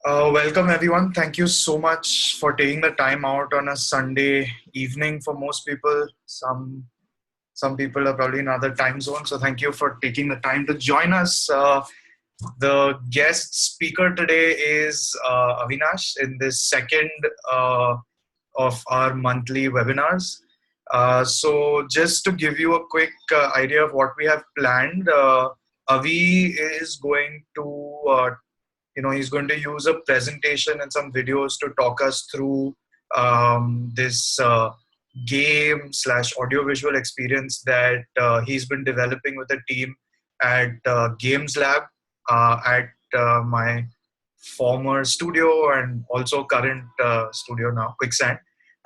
Welcome everyone. Thank you so much for taking the time out on a Sunday evening for most people. Some people are probably in other time zones, so thank you for taking the time to join us. The guest speaker today is Avinash in this second of our monthly webinars. So just to give you a quick idea of what we have planned, Avi is going to he's going to use a presentation and some videos to talk us through this game slash audiovisual experience that he's been developing with a team at Games Lab at my former studio and also current studio now, Quicksand.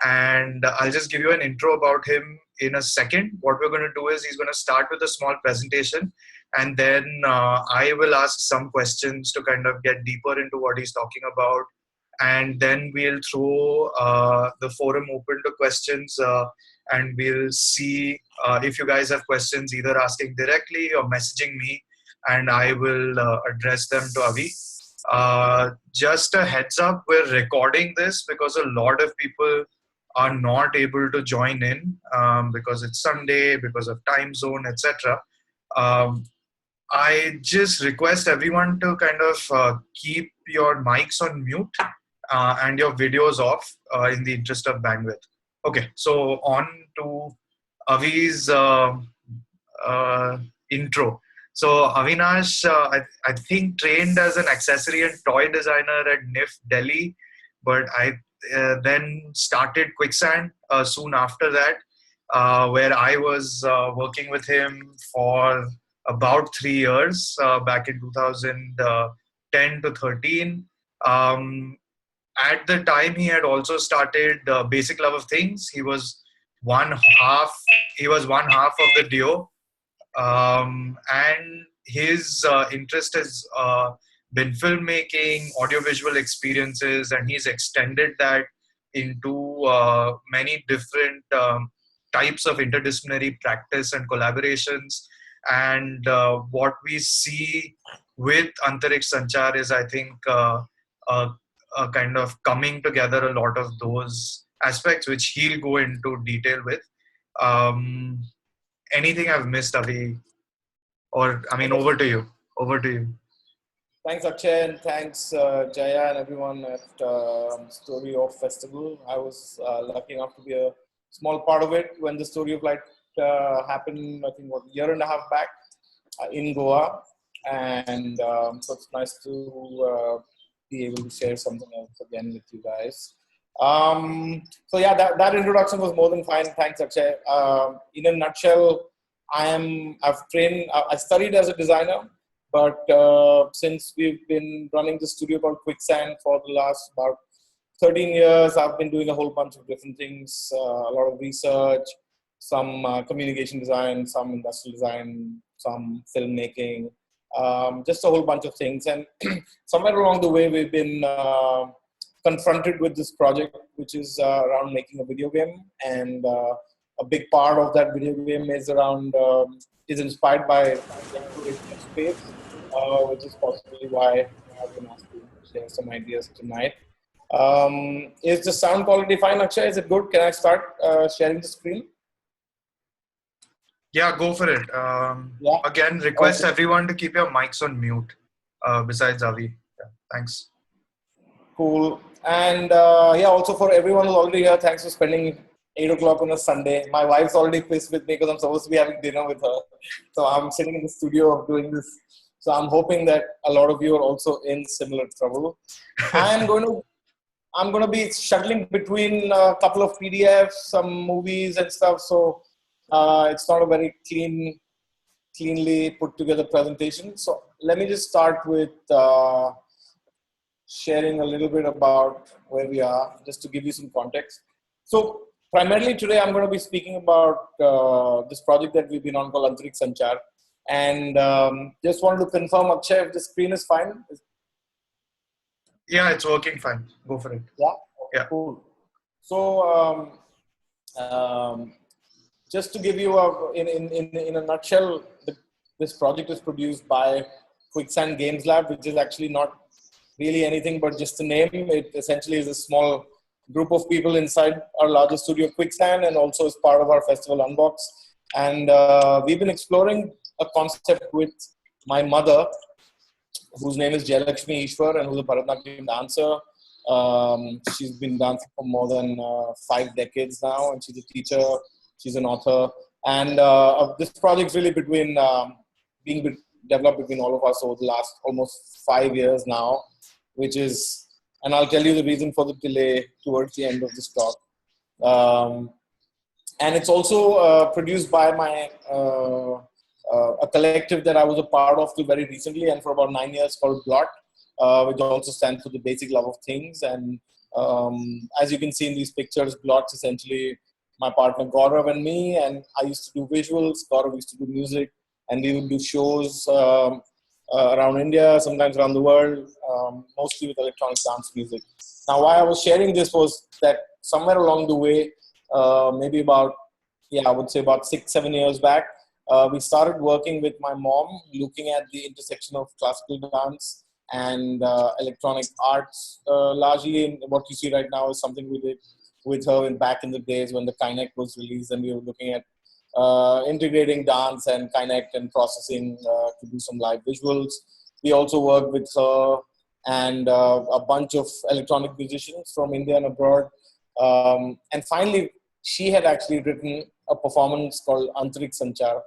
And I'll just give you an intro about him in a second. What we're going to do is he's going to start with a small presentation, and then I will ask some questions to kind of get deeper into what he's talking about. And then we'll throw the forum open to questions, and we'll see if you guys have questions, either asking directly or messaging me, and I will address them to Avi. Just a heads up, we're recording this because a lot of people are not able to join in because it's Sunday, because of time zone, etc. I just request everyone to kind of keep your mics on mute and your videos off in the interest of bandwidth. Okay, so on to Avi's intro. So Avinash, I think trained as an accessory and toy designer at NIF Delhi, but I then started Quicksand soon after that, where I was working with him for about 3 years back in 2010 to 13. At the time, he had also started Basic Love of Things. He was one half. He was one half of the duo, and his interest has been filmmaking, audiovisual experiences, and he's extended that into many different types of interdisciplinary practice and collaborations. And what we see with Antariksha Sanchar is, I think, a kind of coming together a lot of those aspects, which he'll go into detail with. Anything I've missed, Avi? Or, I mean, over to you. Over to you. Thanks, Akshay, and thanks, Jaya, and everyone at Story of Festival. I was lucky enough to be a small part of it when the Story of Light happened, I think, a year and a half back in Goa. And so it's nice to be able to share something else again with you guys. So yeah, that introduction was more than fine. Thanks, Akshay. In a nutshell, I studied as a designer, but since we've been running the studio called Quicksand for the last about 13 years, I've been doing a whole bunch of different things, a lot of research, some communication design, some industrial design, some filmmaking, just a whole bunch of things. And somewhere along the way, we've been confronted with this project, which is around making a video game. And a big part of that video game is around, is inspired by exploration of space, which is possibly why I've been asked to share some ideas tonight. Is the sound quality fine, Akshay? Is it good? Can I start sharing the screen? Yeah, go for it. Yeah. Again, request everyone to keep your mics on mute, besides Avi. Yeah, thanks. Cool. And yeah, also for everyone who's already here, thanks for spending 8 o'clock on a Sunday. My wife's already pissed with me because I'm supposed to be having dinner with her. So I'm sitting in the studio doing this. So I'm hoping that a lot of you are also in similar trouble. I'm going to be shuttling between a couple of PDFs, some movies and stuff. So it's not a very cleanly put together presentation. So let me just start with sharing a little bit about where we are, just to give you some context. So primarily today, I'm going to be speaking about this project that we've been on called Antariksha Sanchar. And just wanted to confirm, Akshay, if the screen is fine. Yeah, it's working fine. Go for it. Yeah? Yeah. Cool. So just to give you in a nutshell, this project is produced by Quicksand Games Lab, which is actually not really anything but just a name. It essentially is a small group of people inside our larger studio, Quicksand, and also as part of our festival, UnBox. And we've been exploring a concept with my mother, whose name is Jayalakshmi Eshwar, and who's a Bharatanatyam dancer. She's been dancing for more than 5 decades now, and she's a teacher, she's an author. And this project's really being developed between all of us over the last almost 5 years now, which is, and I'll tell you the reason for the delay towards the end of this talk. And it's also produced by a collective that I was a part of till very recently, and for about 9 years, called BLOT, which also stands for the basic love of things. And as you can see in these pictures, BLOT's essentially my partner Gaurav and me, and I used to do visuals, Gaurav used to do music, and we would do shows around India, sometimes around the world, mostly with electronic dance music. Now, why I was sharing this was that somewhere along the way, maybe about, I would say about 6-7 years back, we started working with my mom, looking at the intersection of classical dance and electronic arts. Largely, what you see right now is something we did with her back in the days when the Kinect was released, and we were looking at integrating dance and Kinect and processing to do some live visuals. We also worked with her and a bunch of electronic musicians from India and abroad. And finally, she had actually written a performance called Antariksha Sanchar.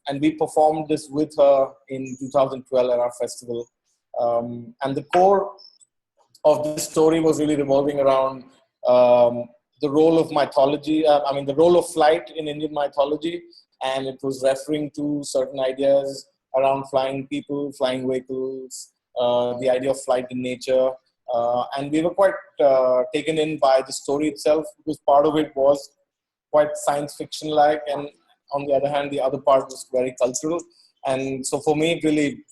And we performed this with her in 2012 at our festival. And the core of this story was really revolving around the role of mythology, the role of flight in Indian mythology. And it was referring to certain ideas around flying people, flying vehicles, the idea of flight in nature. And we were quite taken in by the story itself, because part of it was quite science fiction-like, and on the other hand, the other part was very cultural. And so for me, it really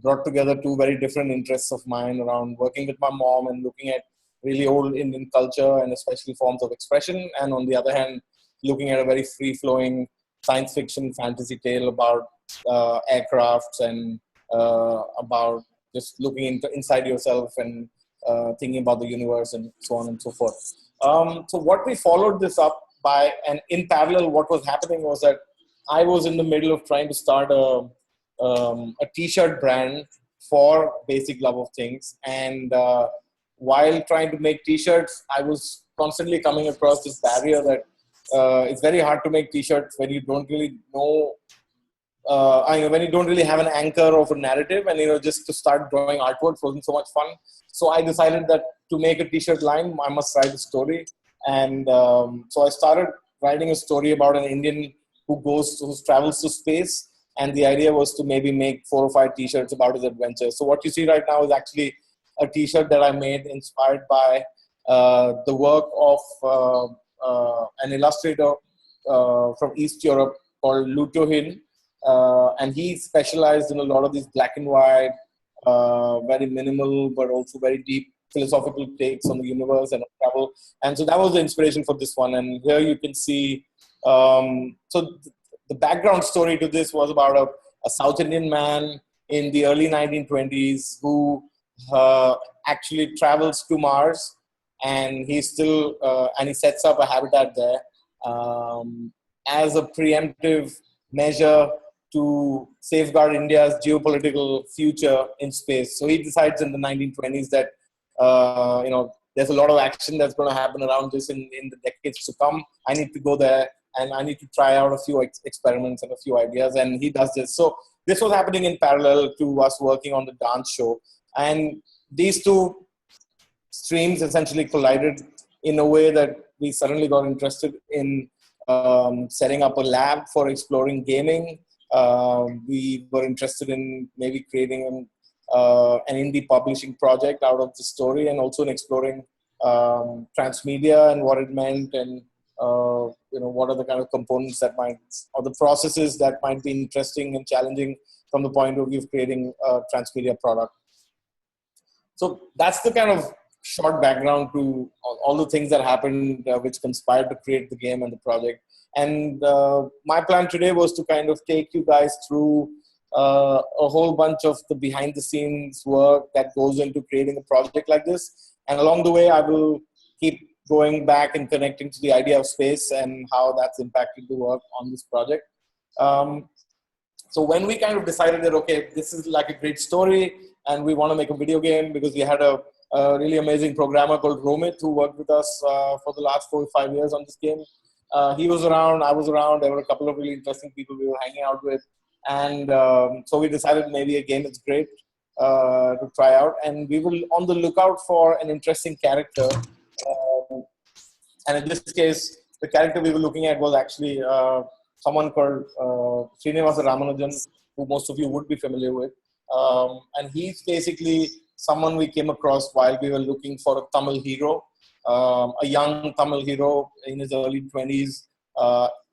brought together two very different interests of mine around working with my mom and looking at really old Indian culture and especially forms of expression. And on the other hand, looking at a very free-flowing science fiction fantasy tale about aircrafts and about just looking inside yourself and thinking about the universe and so on and so forth. So what we followed this up by, and in parallel, what was happening was that I was in the middle of trying to start a t-shirt brand for basic love of things. And while trying to make t-shirts, I was constantly coming across this barrier that it's very hard to make t-shirts when you don't really know, when you don't really have an anchor of a narrative, and just to start drawing artwork wasn't so much fun. So I decided that to make a t-shirt line, I must write a story. And so I started writing a story about an Indian who travels to space. And the idea was to maybe make 4 or 5 t-shirts about his adventure. So what you see right now is actually a t-shirt that I made inspired by the work of an illustrator from East Europe called Lutohin. And he specialized in a lot of these black and white, very minimal, but also very deep philosophical takes on the universe and on travel. And so that was the inspiration for this one. And here you can see, so the background story to this was about a South Indian man in the early 1920s who actually travels to Mars, and he sets up a habitat there as a preemptive measure to safeguard India's geopolitical future in space. So he decides in the 1920s that there's a lot of action that's going to happen around this in the decades to come. I need to go there and I need to try out a few experiments and a few ideas. And he does this. So this was happening in parallel to us working on the dance show. And these two streams essentially collided in a way that we suddenly got interested in setting up a lab for exploring gaming. We were interested in maybe creating an indie publishing project out of the story, and also in exploring transmedia and what it meant, and what are the kind of components that might, or the processes that might be interesting and challenging from the point of view of creating a transmedia product. So that's the kind of short background to all the things that happened which conspired to create the game and the project. And my plan today was to kind of take you guys through a whole bunch of the behind the scenes work that goes into creating a project like this. And along the way, I will keep going back and connecting to the idea of space and how that's impacted the work on this project. So when we kind of decided that, okay, this is like a great story and we want to make a video game, because we had a really amazing programmer called Romit who worked with us for the last 4 or 5 years on this game. He was around, I was around, there were a couple of really interesting people we were hanging out with. And so we decided maybe a game is great to try out. And we were on the lookout for an interesting character. And in this case, the character we were looking at was actually someone called Srinivasa Ramanujan, who most of you would be familiar with. And he's basically someone we came across while we were looking for a Tamil hero, a young Tamil hero in his early 20s,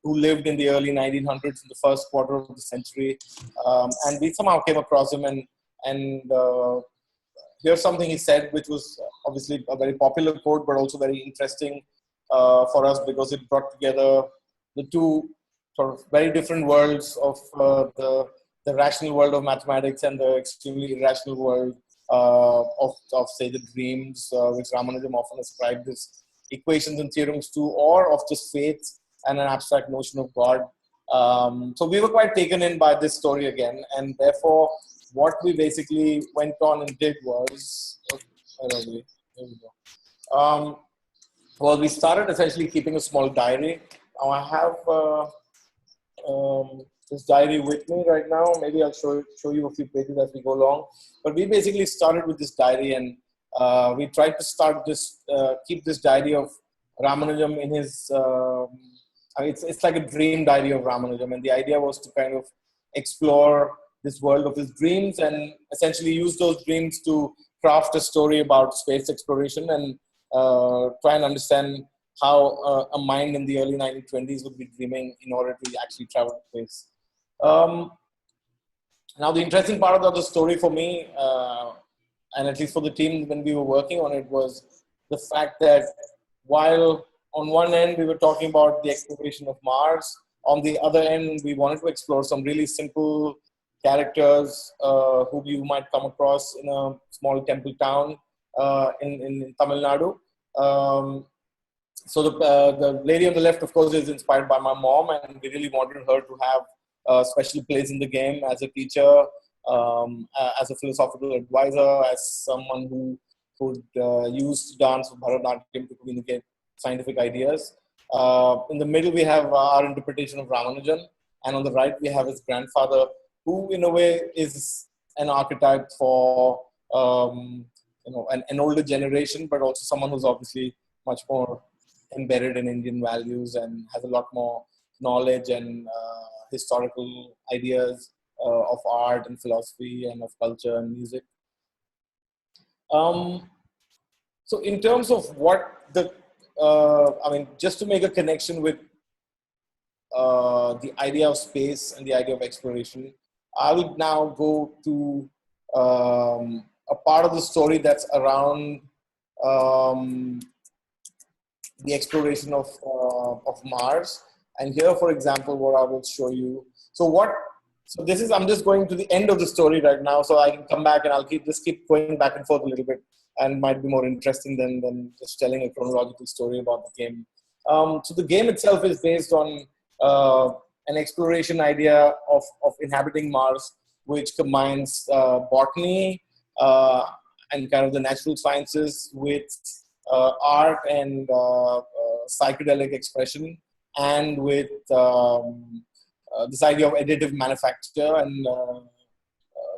who lived in the early 1900s, in the first quarter of the century. And we somehow came across him, and here's something he said, which was obviously a very popular quote, but also very interesting for us, because it brought together the two sort of very different worlds of the rational world of mathematics and the extremely irrational world of say, the dreams, which Ramanujan often ascribed this equations and theorems to, or of just faith and an abstract notion of God. So we were quite taken in by this story again, and therefore what we basically went on and did was, well, we started essentially keeping a small diary. Now I have this diary with me right now. Maybe I'll show you a few pages as we go along. But we basically started with this diary, and we tried to start this, keep this diary of Ramanujan in his, it's like a dream diary of Ramanujan. And the idea was to kind of explore this world of his dreams and essentially use those dreams to craft a story about space exploration and try and understand how a mind in the early 1920s would be dreaming in order to actually travel to space. Now, the interesting part of the story for me, and at least for the team when we were working on it, was the fact that while on one end we were talking about the exploration of Mars, on the other end we wanted to explore some really simple characters who you might come across in a small temple town in Tamil Nadu. So the lady on the left, of course, is inspired by my mom, and we really wanted her to have a special place in the game as a teacher, as a philosophical advisor, as someone who could use dance or Bharatanatyam to communicate scientific ideas. In the middle, we have our interpretation of Ramanujan, and on the right, we have his grandfather, who in a way is an archetype for an older generation, but also someone who's obviously much more embedded in Indian values and has a lot more knowledge and historical ideas of art and philosophy and of culture and music. So in terms of what the, just to make a connection with the idea of space and the idea of exploration, I will now go to a part of the story that's around the exploration of Mars. And here, for example, what I will show you. So this is, I'm just going to the end of the story right now, so I can come back and I'll keep going back and forth a little bit, and might be more interesting than just telling a chronological story about the game. So the game itself is based on an exploration idea of inhabiting Mars, which combines botany and kind of the natural sciences with art and psychedelic expression, and with this idea of additive manufacture. And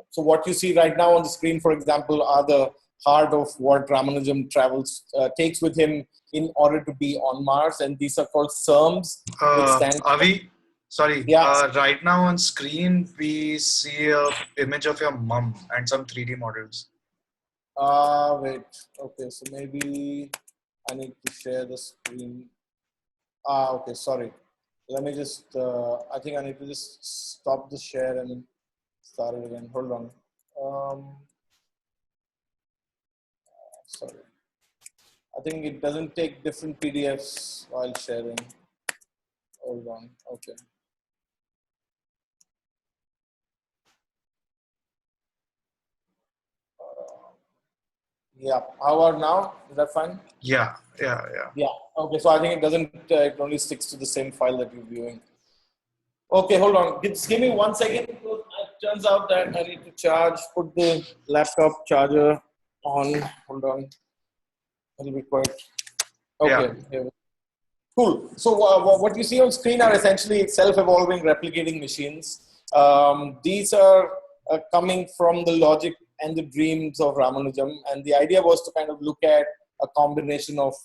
so what you see right now on the screen, for example, are the heart of what Ramanujan takes with him in order to be on Mars, and these are called SERMs. Avi, sorry. Yeah. Right now on screen we see a image of your mum and some 3D models. Wait. Okay, so maybe I need to share the screen. Okay, sorry. Let me just, I think I need to just stop the share and start it again. Hold on. Sorry. I think it doesn't take different PDFs while sharing. Hold on. Okay. Yeah. How about now? Is that fine? Yeah. Yeah. Okay. So I think it doesn't. It only sticks to the same file that you're viewing. Okay. Hold on. Just give me 1 second. Because it turns out that I need to charge. Put the laptop charger on. Hold on. It'll be quiet. Yeah. Okay. Here we Cool. So what you see on screen are essentially self-evolving replicating machines. These are coming from the logic and the dreams of Ramanujan. And the idea was to kind of look at a combination of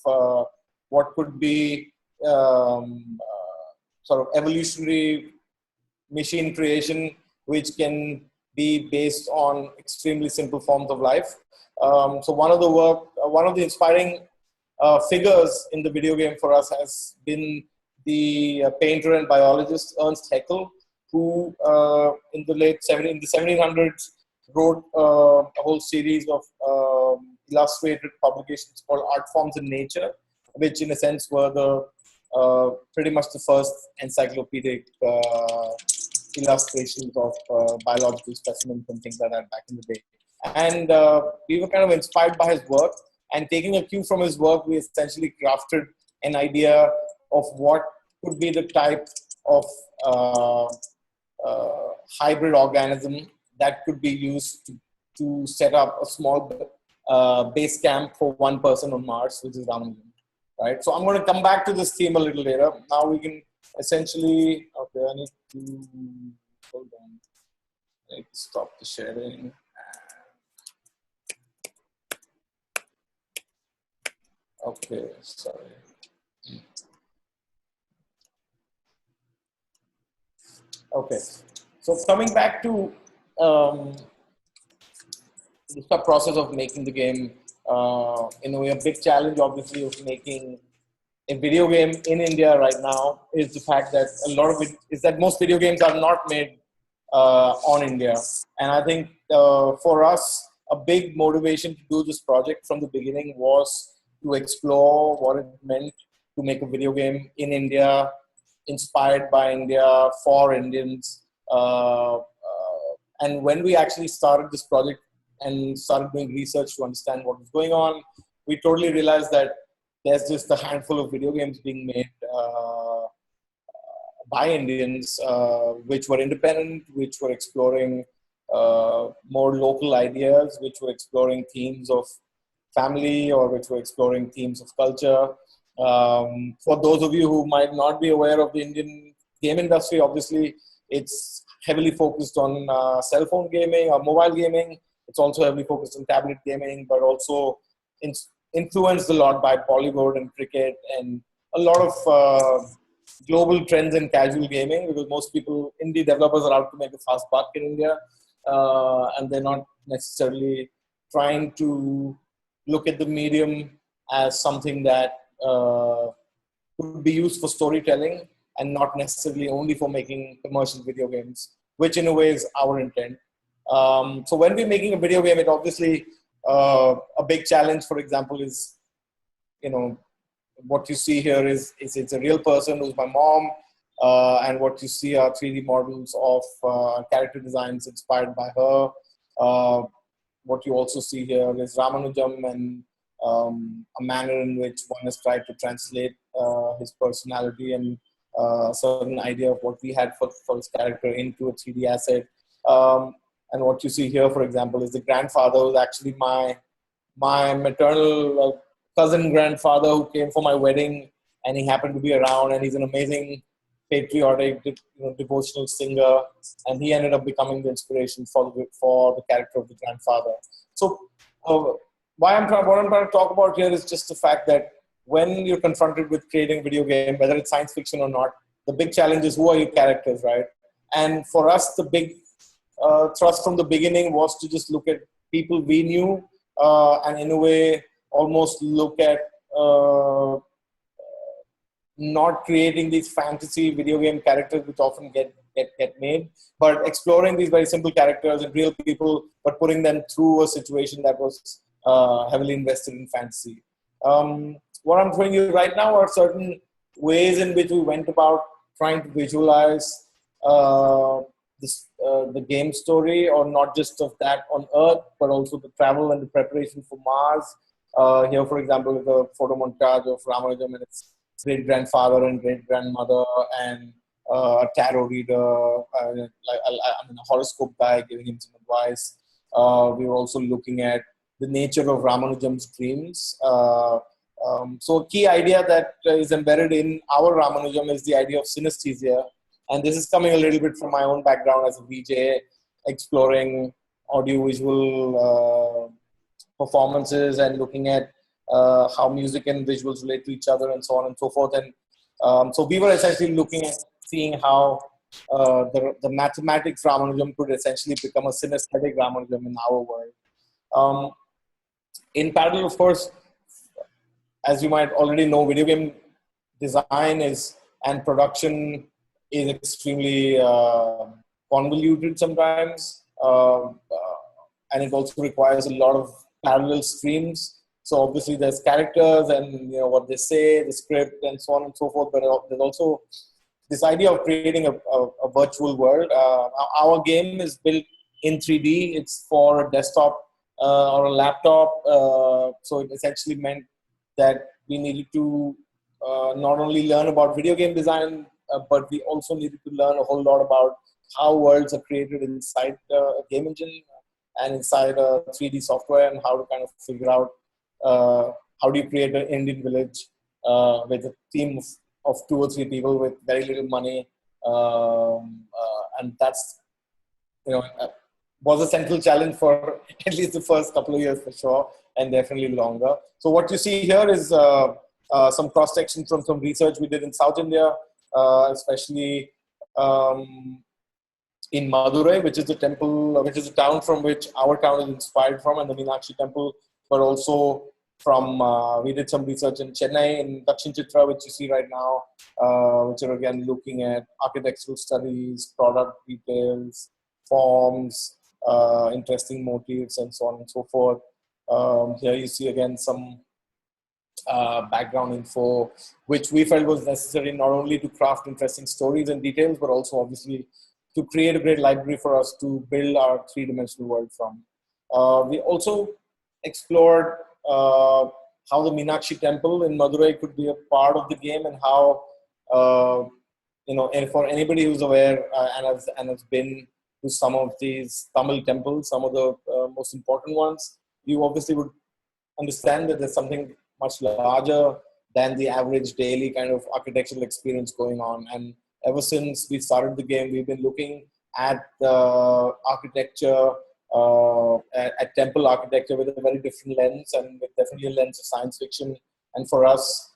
what could be sort of evolutionary machine creation, which can be based on extremely simple forms of life. So one of the inspiring figures in the video game for us has been the painter and biologist Ernst Haeckel, who in the 1700s wrote a whole series of illustrated publications called Art Forms in Nature, which in a sense were the pretty much the first encyclopedic illustrations of biological specimens and things like that back in the day. And we were kind of inspired by his work, and taking a cue from his work, we essentially crafted an idea of what could be the type of hybrid organism that could be used to set up a small base camp for one person on Mars, which is Ramanujan. Right. So I'm going to come back to this theme a little later. Now we can essentially, okay, I need to, hold on. I need to stop the sharing. Okay, sorry. Okay, so coming back to the process of making the game, in a way, a big challenge, obviously, of making a video game in India right now is the fact that a lot of it is that most video games are not made on India. And I think for us, a big motivation to do this project from the beginning was to explore what it meant to make a video game in India, inspired by India, for Indians. And when we actually started this project and started doing research to understand what was going on, we totally realized that there's just a handful of video games being made by Indians, which were independent, which were exploring more local ideas, which were exploring themes of family, or which were exploring themes of culture. For those of you who might not be aware of the Indian game industry, obviously it's heavily focused on cell phone gaming or mobile gaming. It's also heavily focused on tablet gaming, but also influenced a lot by Bollywood and cricket and a lot of global trends in casual gaming, because most people, indie developers, are out to make a fast buck in India, and they're not necessarily trying to look at the medium as something that could be used for storytelling and not necessarily only for making commercial video games, which in a way is our intent. So when we're making a video game, it obviously a big challenge, for example, is, you know, what you see here is it's a real person who's my mom, and what you see are 3D models of character designs inspired by her. What you also see here is Ramanujam and a manner in which one has tried to translate his personality and a certain idea of what we had for his character into a 3D asset. And what you see here, for example, is the grandfather who's actually my maternal cousin grandfather who came for my wedding, and he happened to be around, and he's an amazing patriotic, devotional singer, and he ended up becoming the inspiration for the character of the grandfather. So what I'm trying to talk about here is just the fact that when you're confronted with creating a video game, whether it's science fiction or not, the big challenge is who are your characters, right? And for us, the big thrust from the beginning was to just look at people we knew, and in a way almost look at not creating these fantasy video game characters which often get made, but exploring these very simple characters and real people, but putting them through a situation that was heavily invested in fantasy. What I'm showing you right now are certain ways in which we went about trying to visualize the game story, or not just of that on Earth, but also the travel and the preparation for Mars. Here, for example, is a photo montage of Ramanujam and its great grandfather and great grandmother, and a tarot reader, a horoscope guy giving him some advice. We were also looking at the nature of Ramanujam's dreams. So a key idea that is embedded in our Ramanujam is the idea of synesthesia. And this is coming a little bit from my own background as a VJ, exploring audiovisual performances and looking at how music and visuals relate to each other and so on and so forth. And so we were essentially looking at seeing how the mathematics Ramanujam could essentially become a synesthetic Ramanujam in our world. In parallel, of course, as you might already know, video game design and production is extremely convoluted sometimes, and it also requires a lot of parallel streams. So obviously there's characters and what they say, the script, and so on and so forth. But there's also this idea of creating a virtual world. Our game is built in 3D. It's for a desktop or a laptop. So it essentially meant that we needed to not only learn about video game design, but we also needed to learn a whole lot about how worlds are created inside a game engine and inside a 3D software, and how to kind of figure out how do you create an Indian village with a team of 2 or 3 people with very little money, and that's was a central challenge for at least the first couple of years for sure, and definitely longer. So what you see here is some cross section from some research we did in South India, especially in Madurai, which is the temple, which is the town from which our town is inspired from, and the Meenakshi temple, but also from, we did some research in Chennai, in Dakshin Chitra, which you see right now, which are again looking at architectural studies, product details, forms, interesting motifs, and so on and so forth. Here you see again some background info, which we felt was necessary not only to craft interesting stories and details, but also obviously to create a great library for us to build our 3-dimensional world from. We also explored how the Meenakshi temple in Madurai could be a part of the game, and how, and for anybody who's aware and has been to some of these Tamil temples, some of the most important ones, you obviously would understand that there's something much larger than the average daily kind of architectural experience going on. And ever since we started the game, we've been looking at the architecture, at temple architecture with a very different lens, and with definitely a lens of science fiction. And for us,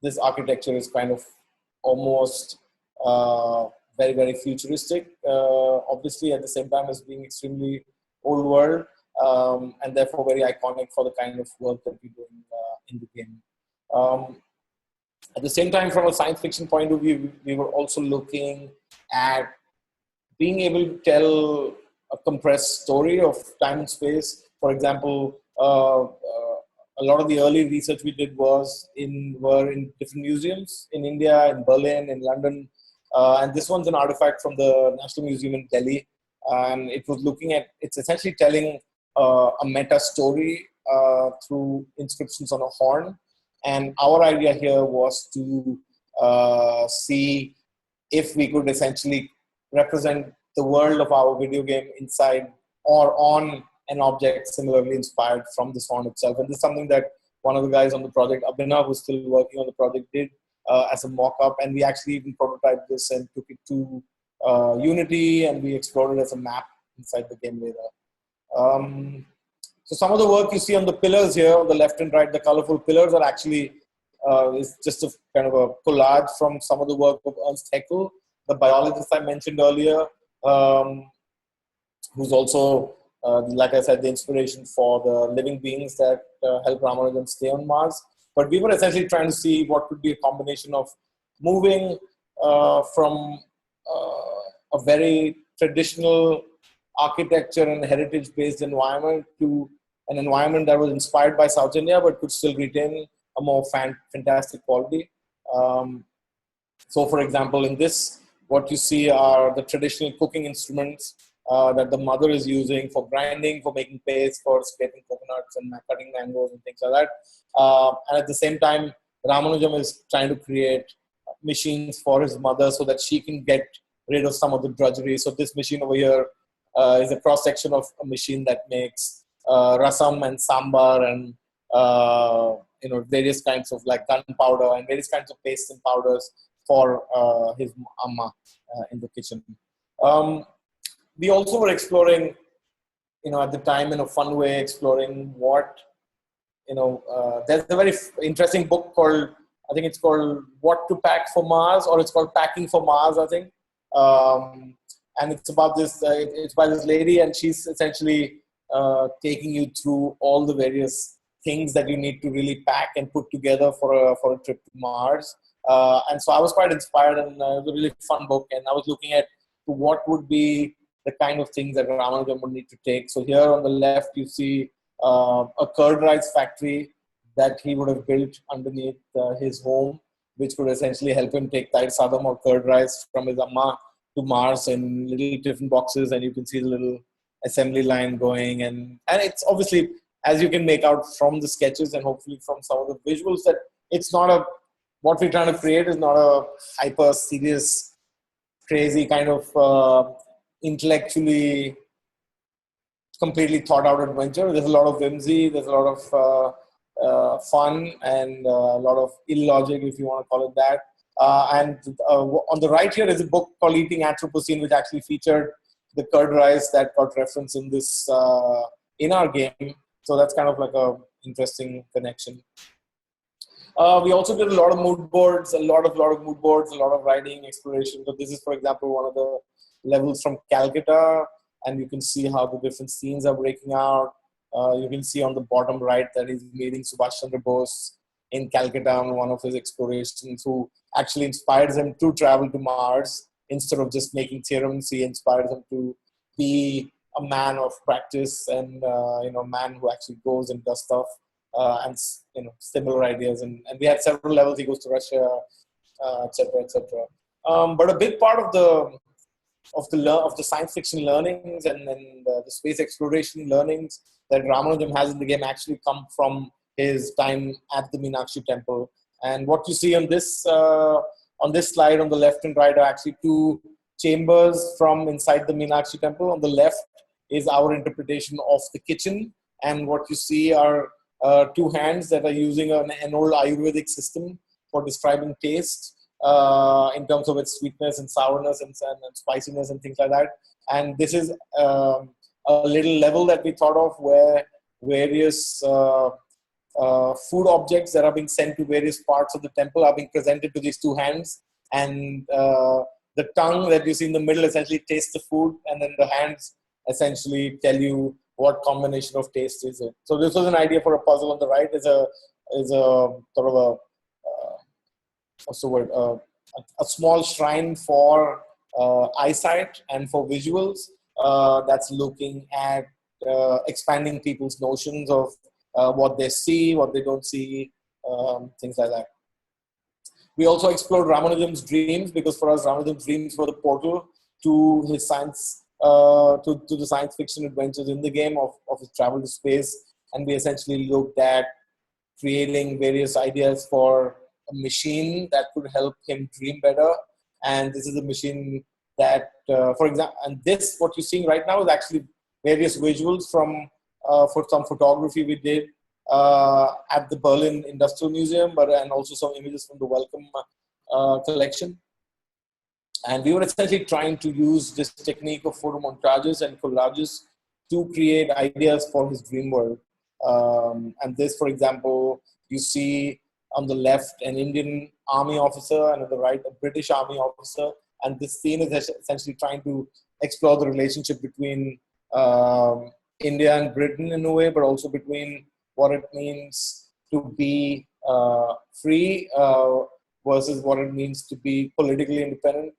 this architecture is kind of almost very, very futuristic, obviously at the same time as being extremely old world, and therefore very iconic for the kind of work that we're doing in the game. At the same time, from a science fiction point of view, we were also looking at being able to tell a compressed story of time and space. For example, a lot of the early research we did were in different museums in India, in Berlin, in London, and this one's an artifact from the National Museum in Delhi, and it was looking at, it's essentially telling a meta story through inscriptions on a horn. And our idea here was to see if we could essentially represent the world of our video game inside or on an object similarly inspired from this horn itself. And this is something that one of the guys on the project, Avinash, who's still working on the project, did as a mock-up. And we actually even prototyped this and took it to Unity, and we explored it as a map inside the game later. So some of the work you see on the pillars here, on the left and right, the colorful pillars are actually is just a kind of a collage from some of the work of Ernst Haeckel, the biologist I mentioned earlier, who's also, like I said, the inspiration for the living beings that help Ramanujan stay on Mars. But we were essentially trying to see what could be a combination of moving from a very traditional architecture and heritage-based environment to an environment that was inspired by South India, but could still retain a more fantastic quality. So, for example, in this What you see are the traditional cooking instruments that the mother is using for grinding, for making paste, for scraping coconuts and cutting mangoes and things like that. And at the same time, Ramanujam is trying to create machines for his mother so that she can get rid of some of the drudgery. So this machine over here is a cross section of a machine that makes rasam and sambar and various kinds of like gunpowder and various kinds of pastes and powders for his amma in the kitchen. We also were exploring, at the time in a fun way, exploring what, there's a very interesting book called, I think it's called What to Pack for Mars, or it's called Packing for Mars, I think. And it's about this, it's by this lady, and she's essentially taking you through all the various things that you need to really pack and put together for a trip to Mars. And so I was quite inspired, and it was a really fun book. And I was looking at what would be the kind of things that Ramanujam would need to take. So here on the left, you see a curd rice factory that he would have built underneath his home, which would essentially help him take Tair Sadam or curd rice from his amma to Mars in little different boxes. And you can see the little assembly line going. And it's obviously, as you can make out from the sketches and hopefully from some of the visuals, that it's not what we're trying to create is not a hyper serious, crazy kind of intellectually completely thought out adventure. There's a lot of whimsy, there's a lot of fun, and a lot of illogic, if you want to call it that. And on the right here is a book called Eating Anthropocene, which actually featured the curd rice that got referenced in this in our game. So that's kind of like a interesting connection. We also did a lot of mood boards, a lot of mood boards, a lot of writing, exploration. So this is, for example, one of the levels from Calcutta, and you can see how the different scenes are breaking out. You can see on the bottom right that he's meeting Subhash Chandra Bose in Calcutta on one of his explorations, who actually inspires him to travel to Mars. Instead of just making theorems, he inspires him to be a man of practice and a man who actually goes and does stuff. And similar ideas, and we had several levels. He goes to Russia, etc., etc. But a big part of the science fiction learnings and the space exploration learnings that Ramanujam has in the game actually come from his time at the Meenakshi temple. And what you see on this slide on the left and right are actually two chambers from inside the Meenakshi temple. On the left is our interpretation of the kitchen, and what you see are two hands that are using an old Ayurvedic system for describing taste in terms of its sweetness and sourness and spiciness and things like that. And this is a little level that we thought of where various food objects that are being sent to various parts of the temple are being presented to these two hands. And the tongue that you see in the middle essentially tastes the food, and then the hands essentially tell you what combination of taste is it. So this was an idea for a puzzle. On the right is a sort of a what's the word? A small shrine for eyesight and for visuals that's looking at expanding people's notions of what they see, what they don't see, things like that. We also explored Ramanujam's dreams, because for us, Ramanujam's dreams were the portal to his science. To the science fiction adventures in the game of his travel to space. And we essentially looked at creating various ideas for a machine that could help him dream better. And this is a machine that, for example, and this, what you're seeing right now is actually various visuals from for some photography we did at the Berlin Industrial Museum, and also some images from the Wellcome collection. And we were essentially trying to use this technique of photo montages and collages to create ideas for his dream world. And this, for example, you see on the left an Indian army officer, and on the right a British army officer. And this scene is essentially trying to explore the relationship between India and Britain in a way, but also between what it means to be free versus what it means to be politically independent.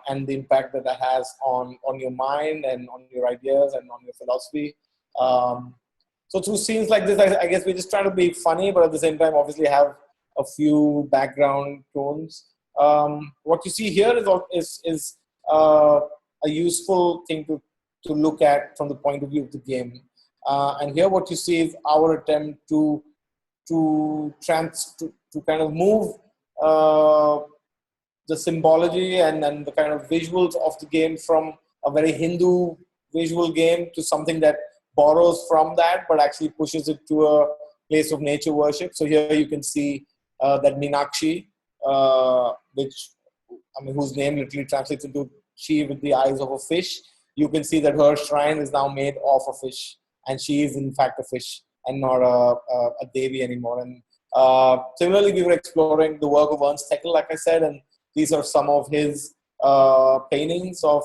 And the impact that has on your mind and on your ideas and on your philosophy. So through scenes like this, I guess we just try to be funny, but at the same time, obviously have a few background tones. What you see here is a useful thing to look at from the point of view of the game. And here what you see is our attempt to kind of move the symbology and the kind of visuals of the game from a very Hindu visual game to something that borrows from that, but actually pushes it to a place of nature worship. So here you can see that Meenakshi, whose name literally translates into she with the eyes of a fish. You can see that her shrine is now made of a fish, and she is in fact a fish and not a devi anymore. And similarly, we were exploring the work of Ernst Haeckel, like I said, and these are some of his paintings of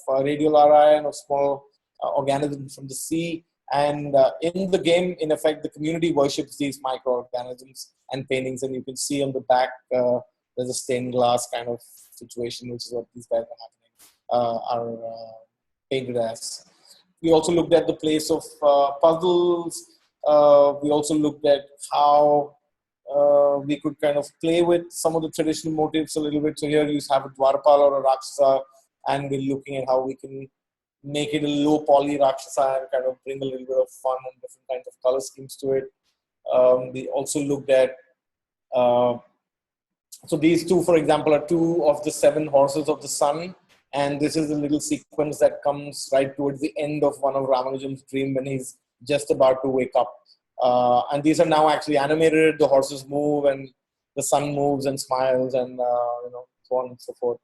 radiolari and of small organisms from the sea. And in the game, in effect, the community worships these microorganisms and paintings. And you can see on the back, there's a stained glass kind of situation, which is what these guys are painted as. We also looked at the place of puzzles. We also looked at how we could kind of play with some of the traditional motifs a little bit. So here you have a Dwarpal or a Rakshasa, and we're looking at how we can make it a low poly Rakshasa and kind of bring a little bit of fun and different kinds of color schemes to it. We also looked at, so these two, for example, are two of the 7 horses of the sun. And this is a little sequence that comes right towards the end of one of Ramanujan's dream when he's just about to wake up. And these are now actually animated. The horses move and the sun moves and smiles and so on and so forth.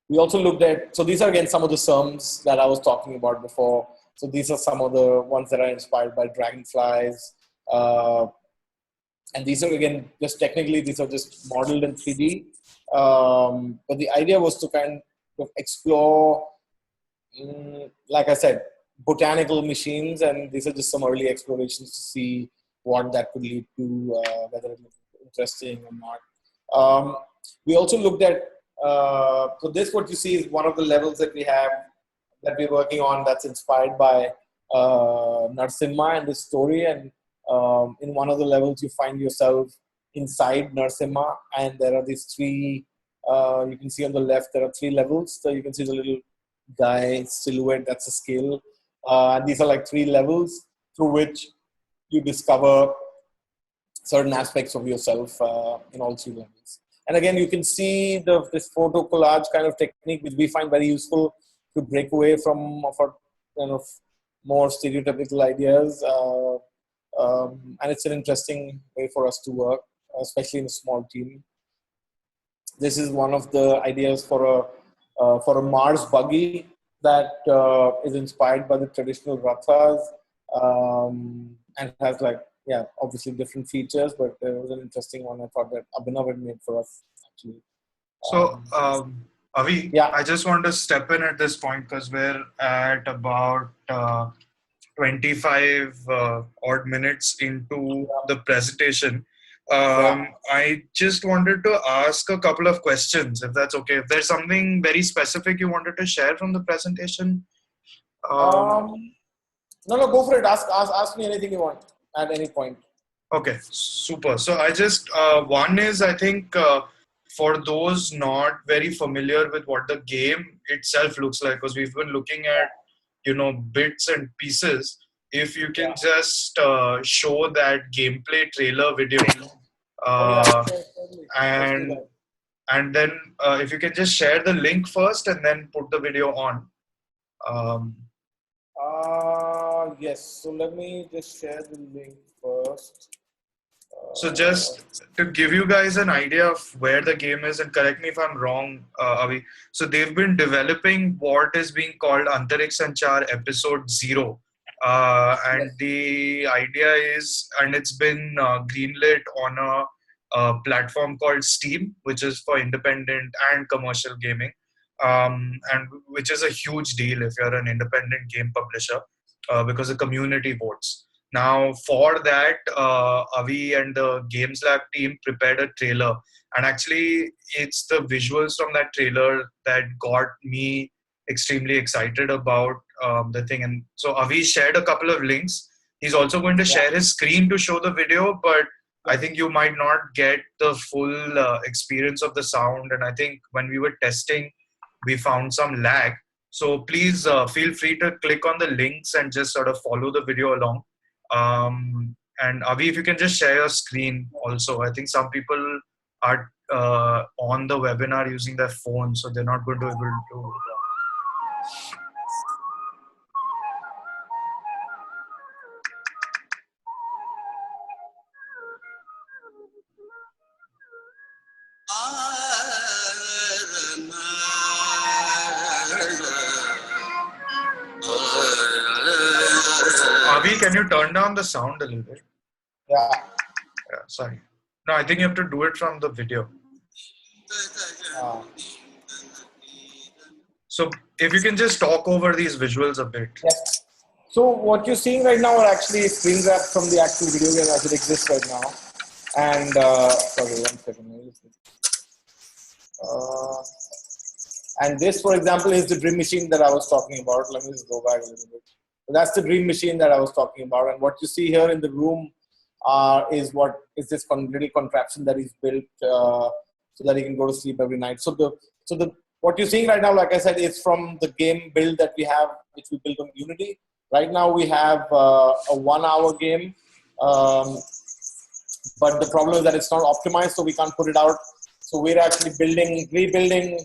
We also looked at, so these are again some of the serms that I was talking about before. So these are some of the ones that are inspired by dragonflies. And these are again, just technically, these are just modeled in 3D. But the idea was to kind of explore, like I said, botanical machines, and these are just some early explorations to see what that could lead to, whether it looks interesting or not. We also looked at, so this, what you see is one of the levels that we have, that we're working on, that's inspired by Narasimha and this story. And in one of the levels, you find yourself inside Narasimha, and there are these 3, you can see on the left, there are 3 levels. So you can see the little guy silhouette, that's a scale. And these are like 3 levels through which you discover certain aspects of yourself in all 3 levels. And again, you can see this photo collage kind of technique, which we find very useful to break away from our kind of more stereotypical ideas. And it's an interesting way for us to work, especially in a small team. This is one of the ideas for a Mars buggy that is inspired by the traditional rathas, and has like, obviously different features, but it was an interesting one. I thought that Abhinav had made for us, actually. So, Avi, I just want to step in at this point because we're at about 25 odd minutes into the presentation. I just wanted to ask a couple of questions, if that's okay. If there's something very specific you wanted to share from the presentation. No, go for it. Ask me anything you want at any point. Okay, super. So I just, one is, I think, for those not very familiar with what the game itself looks like, because we've been looking at, bits and pieces. If you can just show that gameplay trailer video, and then if you can just share the link first and then put the video on. Yes. So let me just share the link first. So just to give you guys an idea of where the game is, and correct me if I'm wrong, Avi. So they've been developing what is being called Antariksha Sanchar Episode 0. And the idea is, and it's been greenlit on a platform called Steam, which is for independent and commercial gaming, and which is a huge deal if you're an independent game publisher, because the community votes. Now, for that, Avi and the Games Lab team prepared a trailer. And actually, it's the visuals from that trailer that got me extremely excited about the thing. And so Avi shared a couple of links. He's also going to share his screen to show the video. But I think you might not get the full experience of the sound. And I think when we were testing, we found some lag. So please feel free to click on the links and just sort of follow the video along. And Avi, if you can just share your screen also. I think some people are on the webinar using their phone, so they're not going to be able to. Avi, can you turn down the sound a little bit? Yeah. Yeah, sorry. No, I think you have to do it from the video. So if you can just talk over these visuals a bit. Yes. So what you're seeing right now are actually screen grabs from the actual video game as it exists right now. And sorry, 1 second. And this, for example, is the dream machine that I was talking about. Let me just go back a little bit. So that's the dream machine that I was talking about. And what you see here in the room is this little contraption that is built so that you can go to sleep every night. So what you're seeing right now, like I said, is from the game build that we have, which we built on Unity. Right now we have a 1 hour game, but the problem is that it's not optimized, so we can't put it out. So we're actually rebuilding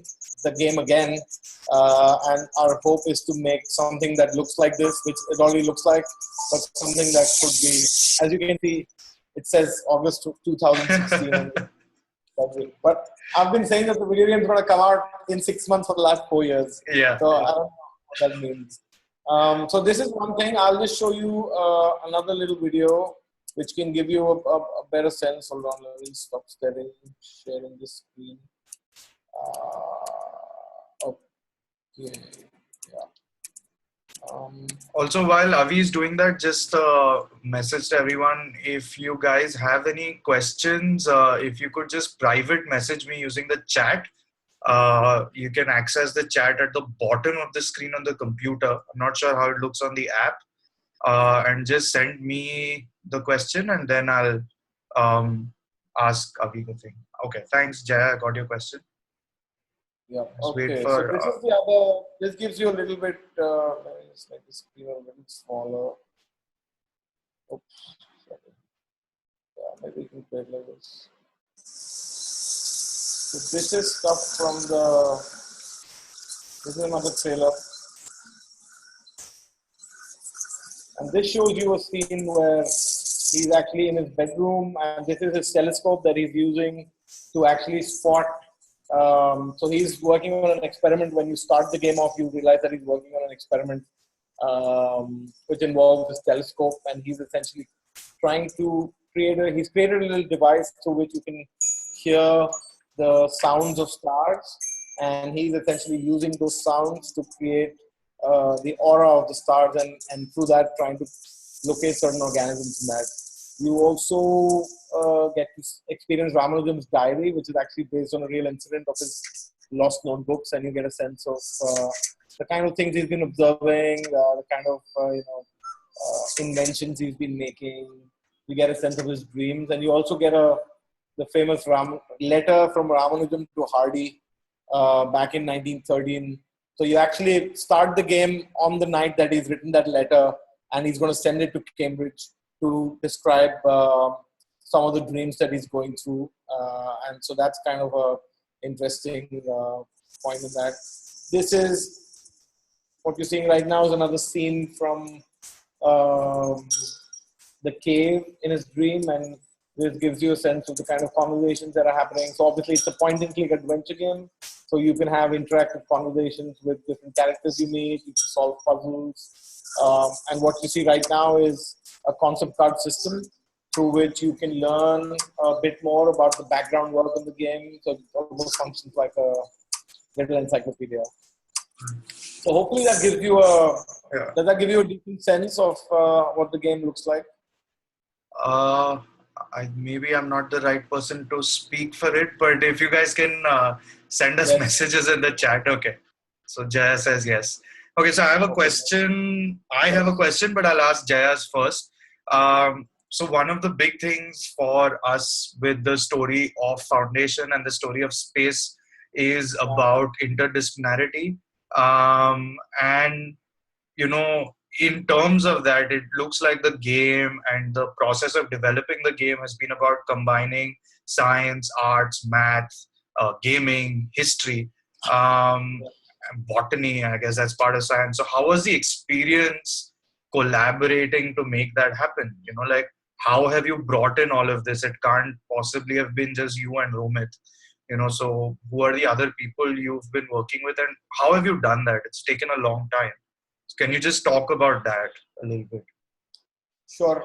the game again, and our hope is to make something that looks like this, which it already looks like, but something that could be, as you can see, it says August 2016. But I've been saying that the video game is going to come out in 6 months for the last 4 years. Yeah. So I don't know what that means. So this is one thing. I'll just show you another little video which can give you a better sense. Hold on, let me stop sharing this screen. Okay. Yeah. Also, while Avi is doing that, just message to everyone, if you guys have any questions, if you could just private message me using the chat. You can access the chat at the bottom of the screen on the computer. I'm not sure how it looks on the app. And just send me the question and then I'll ask Avi the thing. Okay, thanks Jaya, I got your question. Yeah. Just okay. for, so this is the other. This gives you a little bit. Let me just make the screen a little smaller. Oops. Sorry. Yeah, maybe you can play it like this. So this is stuff from the. This is another trailer, and this shows you a scene where he's actually in his bedroom, and this is his telescope that he's using to actually spot. So he's working on an experiment. When you start the game off, you realize that he's working on an experiment which involves this telescope, and he's essentially trying to he's created a little device through which you can hear the sounds of stars, and he's essentially using those sounds to create the aura of the stars, and through that trying to locate certain organisms in that. You also get to experience Ramanujan's diary, which is actually based on a real incident of his lost notebooks, and you get a sense of the kind of things he's been observing, the kind of inventions he's been making. You get a sense of his dreams, and you also get the famous letter from Ramanujan to Hardy back in 1913. So you actually start the game on the night that he's written that letter, and he's going to send it to Cambridge to describe some of the dreams that he's going through. And so that's kind of a interesting point in that. This is what you're seeing right now is another scene from the cave in his dream, and this gives you a sense of the kind of conversations that are happening. So obviously it's a point and click adventure game. So you can have interactive conversations with different characters you meet, you can solve puzzles. And what you see right now is a concept card system through which you can learn a bit more about the background work of the game. So it almost functions like a little encyclopedia. So hopefully that gives you does that give you a decent sense of what the game looks like? Maybe I'm not the right person to speak for it, but if you guys can send us messages in the chat. Okay. So Jaya says yes. Okay, so I have a question. But I'll ask Jaya's first. so one of the big things for us with the story of Foundation and the story of Space is about interdisciplinarity. And in terms of that, it looks like the game and the process of developing the game has been about combining science, arts, math, gaming, history, um, botany. I guess that's part of science. So, how was the experience collaborating to make that happen? Like, how have you brought in all of this? It can't possibly have been just you and Romit. So who are the other people you've been working with, and how have you done that? It's taken a long time. Can you just talk about that a little bit? Sure.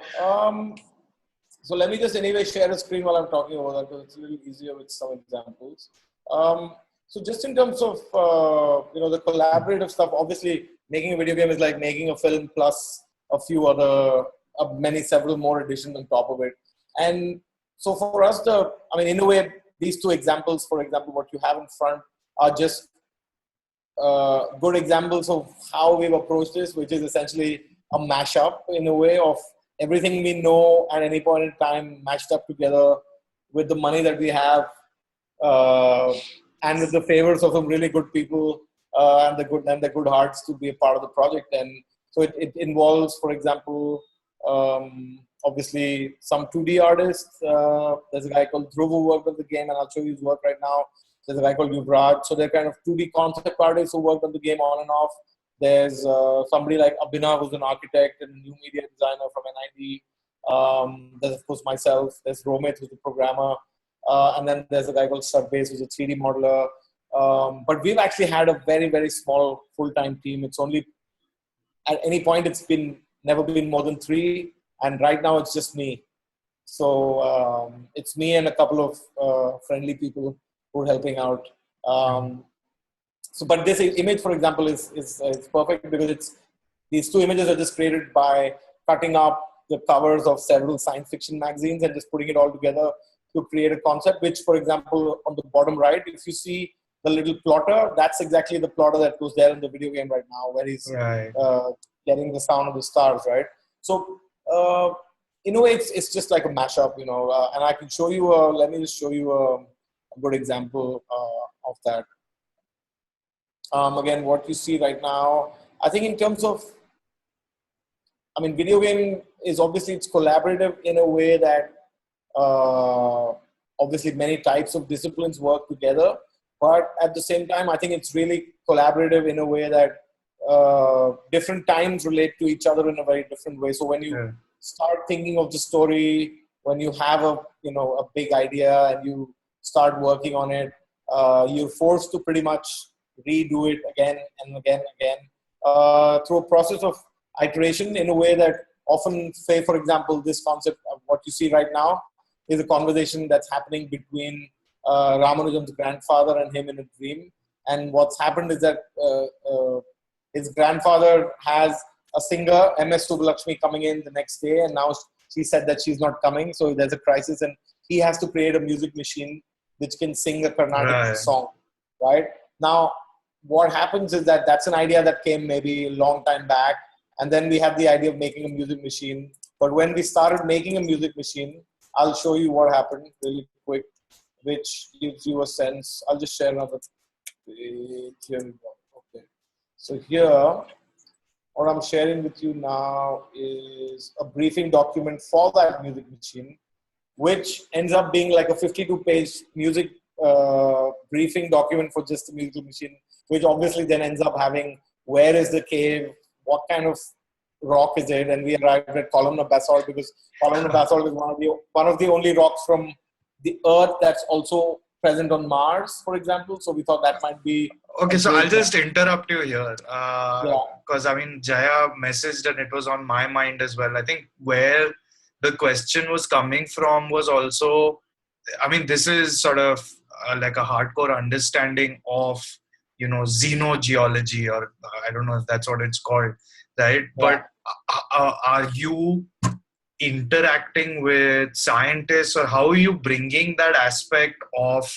So let me just anyway share a screen while I'm talking about that, because it's a little easier with some examples. So just in terms of the collaborative stuff, obviously making a video game is like making a film plus a few other several more additions on top of it. And so for us, in a way, these two examples, for example, what you have in front are just good examples of how we've approached this, which is essentially a mashup in a way of everything we know at any point in time mashed up together with the money that we have and with the favors of some really good people and the good hearts to be a part of the project. And so it involves, for example, obviously some 2D artists. There's a guy called Dhruv who worked on the game, and I'll show you his work right now. There's a guy called Yuvraj. So they're kind of 2D concept artists who worked on the game on and off. There's somebody like Abhinav, who's an architect and new media designer from NID. There's, of course, myself. There's Romit, who's the programmer. And then there's a guy called Sarvesh, who's a 3D modeler. But we've actually had a very, very small full-time team. It's only, at any point, never been more than 3. And right now, it's just me. So it's me and a couple of friendly people who are helping out. But this image, for example, is perfect because these two images are just created by cutting up the covers of several science fiction magazines and just putting it all together to create a concept, which, for example, on the bottom right, if you see the little plotter, that's exactly the plotter that was there in the video game right now, where he's getting the sound of the stars, right? So, in a way, it's just like a mashup, and I can show you, let me just show you a good example of that. Again, what you see right now, I think in terms of, video game is obviously, it's collaborative in a way that obviously many types of disciplines work together. But at the same time, I think it's really collaborative in a way that different times relate to each other in a very different way. So when you start thinking of the story, when you have a big idea and you start working on it, you're forced to pretty much redo it again and again and again through a process of iteration in a way that often, say, for example, this concept of what you see right now is a conversation that's happening between Ramanujan's grandfather and him in a dream. And what's happened is that his grandfather has a singer, MS Subbalakshmi, coming in the next day, and now she said that she's not coming, so there's a crisis, and he has to create a music machine which can sing a Carnatic song, right? Now, what happens is that that's an idea that came maybe a long time back, and then we had the idea of making a music machine. But when we started making a music machine, I'll show you what happened really quick, which gives you a sense. I'll just share another page. Here we go. Okay. So here, what I'm sharing with you now is a briefing document for that music machine, which ends up being like a 52-page music briefing document for just the music machine, which obviously then ends up having where is the cave, what kind of rock is it, and we arrived at columnar basalt because columnar basalt is one of the only rocks from the Earth that's also present on Mars, for example. So we thought that might be okay. So I'll just interrupt you here because Jaya messaged and it was on my mind as well. I think where the question was coming from was also, this is sort of like a hardcore understanding of xenogeology, or I don't know if that's what it's called, right? But are you interacting with scientists, or how are you bringing that aspect of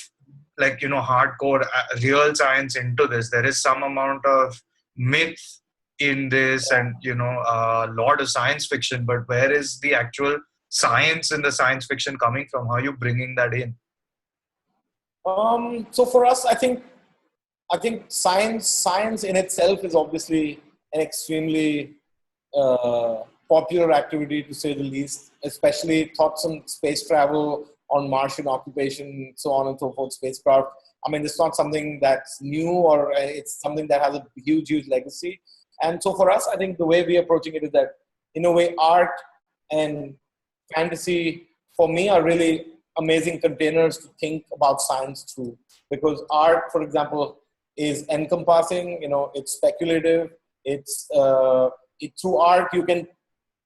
hardcore real science into this? There is some amount of myth in this and a lot of science fiction, but where is the actual science in the science fiction coming from? How are you bringing that in? So for us, I think science in itself is obviously an extremely popular activity, to say the least, especially thoughts on space travel, on Martian occupation, so on and so forth, spacecraft. I mean, it's not something that's new, or it's something that has a huge legacy. And so for us, I think the way we're approaching it is that, in a way, art and fantasy, for me, are really amazing containers to think about science through. Because art, for example, is encompassing, it's speculative, through art you can,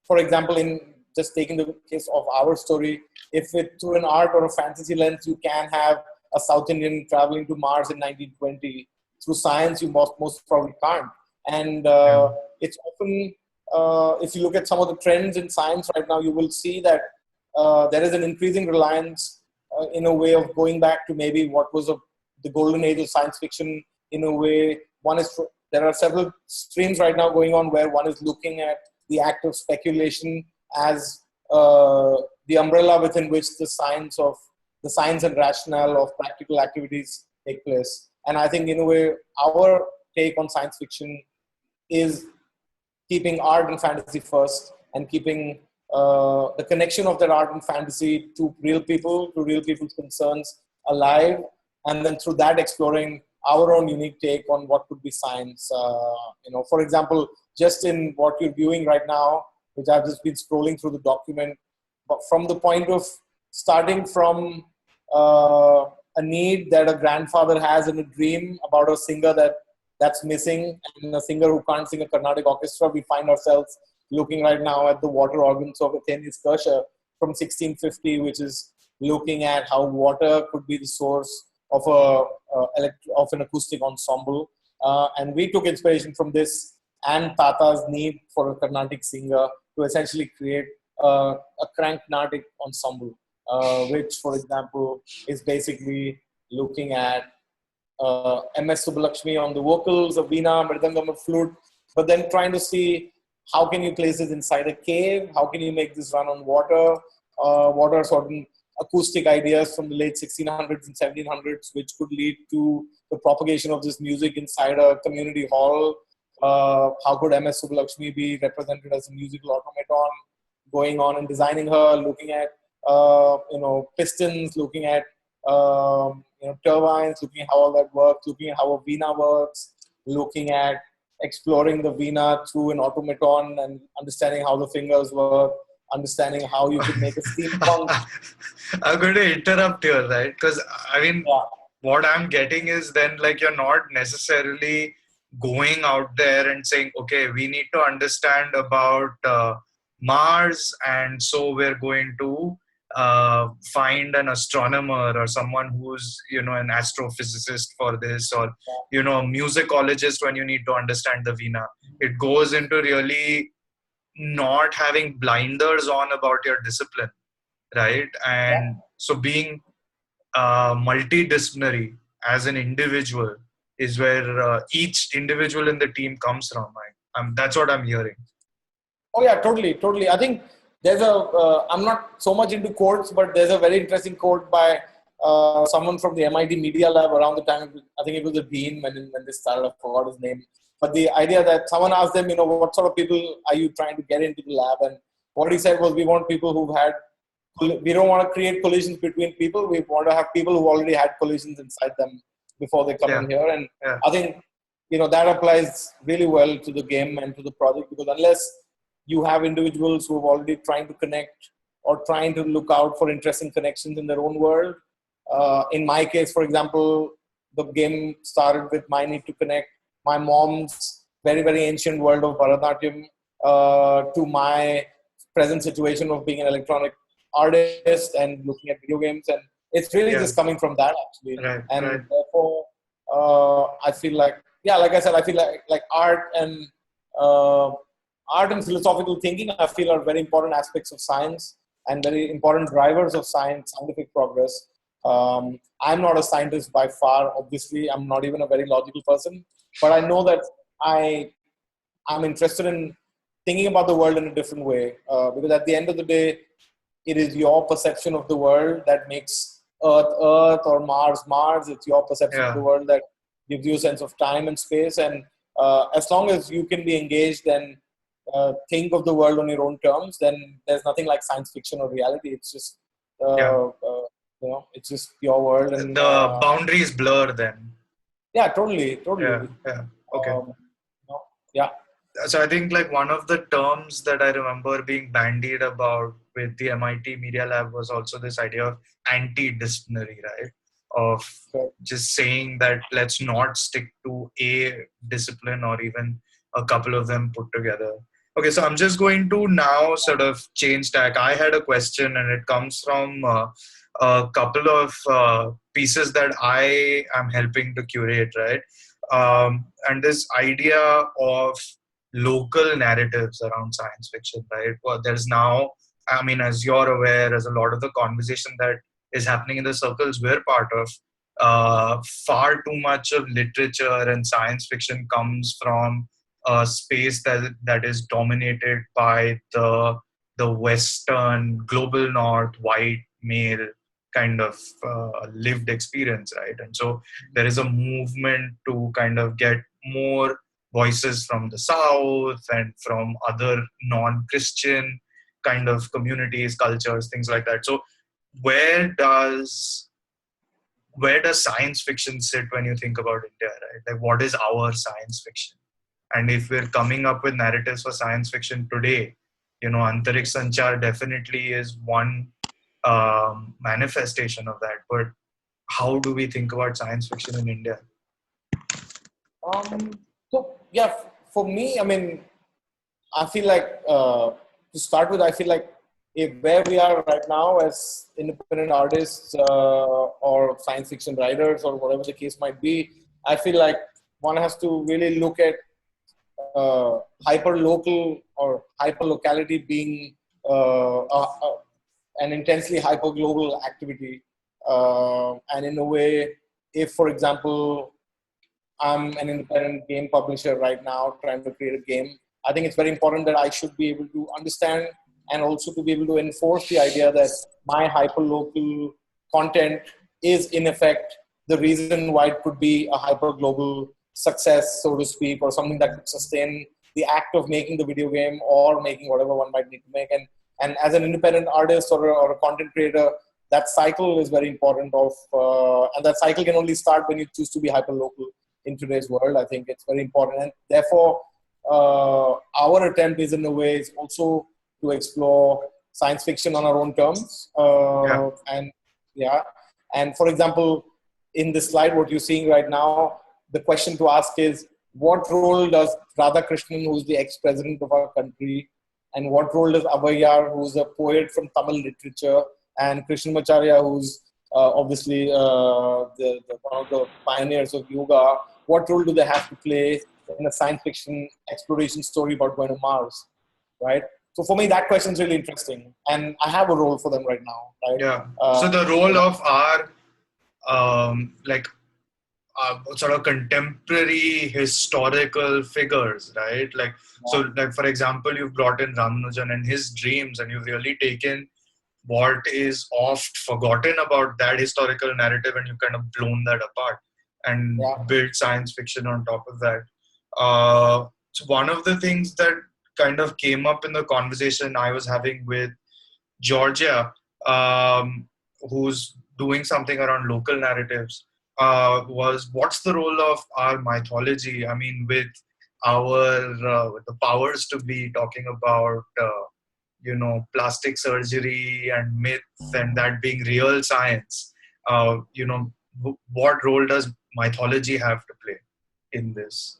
for example, in just taking the case of our story, if it through an art or a fantasy lens, you can have a South Indian traveling to Mars in 1920. Through science, you most probably can't. And Yeah. it's often, if you look at some of the trends in science right now, you will see that there is an increasing reliance in a way of going back to maybe what was the golden age of science fiction. In a way, there are several streams right now going on where one is looking at the act of speculation as the umbrella within which the science and rationale of practical activities take place. And I think, in a way, our take on science fiction is keeping art and fantasy first, and keeping the connection of that art and fantasy to real people's concerns alive, and then through that exploring our own unique take on what could be science. For example, just in what you're viewing right now, which I've just been scrolling through the document, but from the point of starting from a need that a grandfather has in a dream about a singer that's missing, and a singer who can't sing a Carnatic orchestra, we find ourselves looking right now at the water organs of Athena's Kircher from 1650, which is looking at how water could be the source of an acoustic ensemble. And we took inspiration from this and Tata's need for a Carnatic singer to essentially create a Cranknatic ensemble, which, for example, is basically looking at MS Subbulakshmi on the vocals, a veena, mridangam, a flute, but then trying to see how can you place this inside a cave, how can you make this run on water, what are certain acoustic ideas from the late 1600s and 1700s which could lead to the propagation of this music inside a community hall. How could MS Subbulakshmi be represented as a musical automaton, going on and designing her, looking at pistons, looking at turbines, looking at how all that works, looking at how a veena works, looking at exploring the veena through an automaton and understanding how the fingers work, understanding how you could make a steampunk. I'm going to interrupt here, right? Because I mean, Yeah. what I'm getting is then, like, you're not necessarily going out there and saying, okay, we need to understand about Mars, and so we're going to find an astronomer or someone who's an astrophysicist for this, or a musicologist when you need to understand the veena. It goes into really not having blinders on about your discipline, right? And so being multidisciplinary as an individual is where each individual in the team comes from. That's what I'm hearing. Oh yeah, totally. I think there's I'm not so much into quotes, but there's a very interesting quote by someone from the MIT Media Lab around the time. I think it was the dean when they started. I forgot his name. But the idea that someone asked them, what sort of people are you trying to get into the lab? And what he said was, we want people we don't want to create collisions between people. We want to have people who already had collisions inside them before they come in here. And I think, that applies really well to the game and to the project, because unless you have individuals who have already trying to connect or trying to look out for interesting connections in their own world. In my case, for example, the game started with my need to connect my mom's very, very ancient world of Bharatanatyam to my present situation of being an electronic artist and looking at video games. And it's really just coming from that, actually. And therefore, I feel like, like I said, I feel like art and philosophical thinking, I feel, are very important aspects of science and very important drivers of scientific progress. I'm not a scientist by far, obviously. I'm not even a very logical person. But I know that I'm interested in thinking about the world in a different way. Because at the end of the day, it is your perception of the world that makes Earth, Earth, or Mars, Mars. It's your perception of the world that gives you a sense of time and space. And as long as you can be engaged and think of the world on your own terms, then there's nothing like science fiction or reality. It's just, it's just your world. And the boundaries blur then. Yeah, totally. Yeah. Okay. Yeah. So I think like one of the terms that I remember being bandied about with the MIT Media Lab was also this idea of anti-disciplinary, right? Of just saying that let's not stick to a discipline or even a couple of them put together. Okay, so I'm just going to now sort of change tack. I had a question and it comes from a couple of pieces that I am helping to curate, right? And this idea of local narratives around science fiction, right? Well, there's now, I mean, as you're aware, as a lot of the conversation that is happening in the circles we're part of, far too much of literature and science fiction comes from a space that is dominated by the Western, global North, white, male kind of lived experience, right? And so there is a movement to kind of get more voices from the South and from other non-Christian kind of communities, cultures, things like that. So where does science fiction sit when you think about India, right? Like what is our science fiction? And if we're coming up with narratives for science fiction today, Antariksha Sanchar definitely is one manifestation of that. But how do we think about science fiction in India? So yeah, for me, I mean, I feel like to start with, I feel like where we are right now as independent artists or science fiction writers or whatever the case might be, I feel like one has to really look at hyper local or hyper locality being an intensely hyper global activity, and in a way, if for example I'm an independent game publisher right now trying to create a game, I think it's very important that I should be able to understand and also to be able to enforce the idea that my hyperlocal content is in effect the reason why it could be a hyper-global success, so to speak, or something that could sustain the act of making the video game or making whatever one might need to make. And as an independent artist or a content creator, that cycle is very important and that cycle can only start when you choose to be hyper-local in today's world. I think it's very important. And therefore, our attempt is in a way is also to explore science fiction on our own terms. And for example, in this slide, what you're seeing right now, the question to ask is, what role does Radhakrishnan, who's the ex-president of our country, and what role does Avayar, who's a poet from Tamil literature, and Krishnamacharya, who's obviously one of the pioneers of yoga, what role do they have to play in a science fiction exploration story about going to Mars, right? So for me, that question is really interesting, and I have a role for them right now, right? Yeah. So the role of our sort of contemporary historical figures, right? Like, so like for example, you've brought in Ramanujan and his dreams, and you've really taken what is oft forgotten about that historical narrative, and you've kind of blown that apart and built science fiction on top of that. So one of the things that kind of came up in the conversation I was having with Georgia, who's doing something around local narratives, was what's the role of our mythology? I mean, with with the powers to be talking about plastic surgery and myth and that being real science, what role does mythology have to play in this?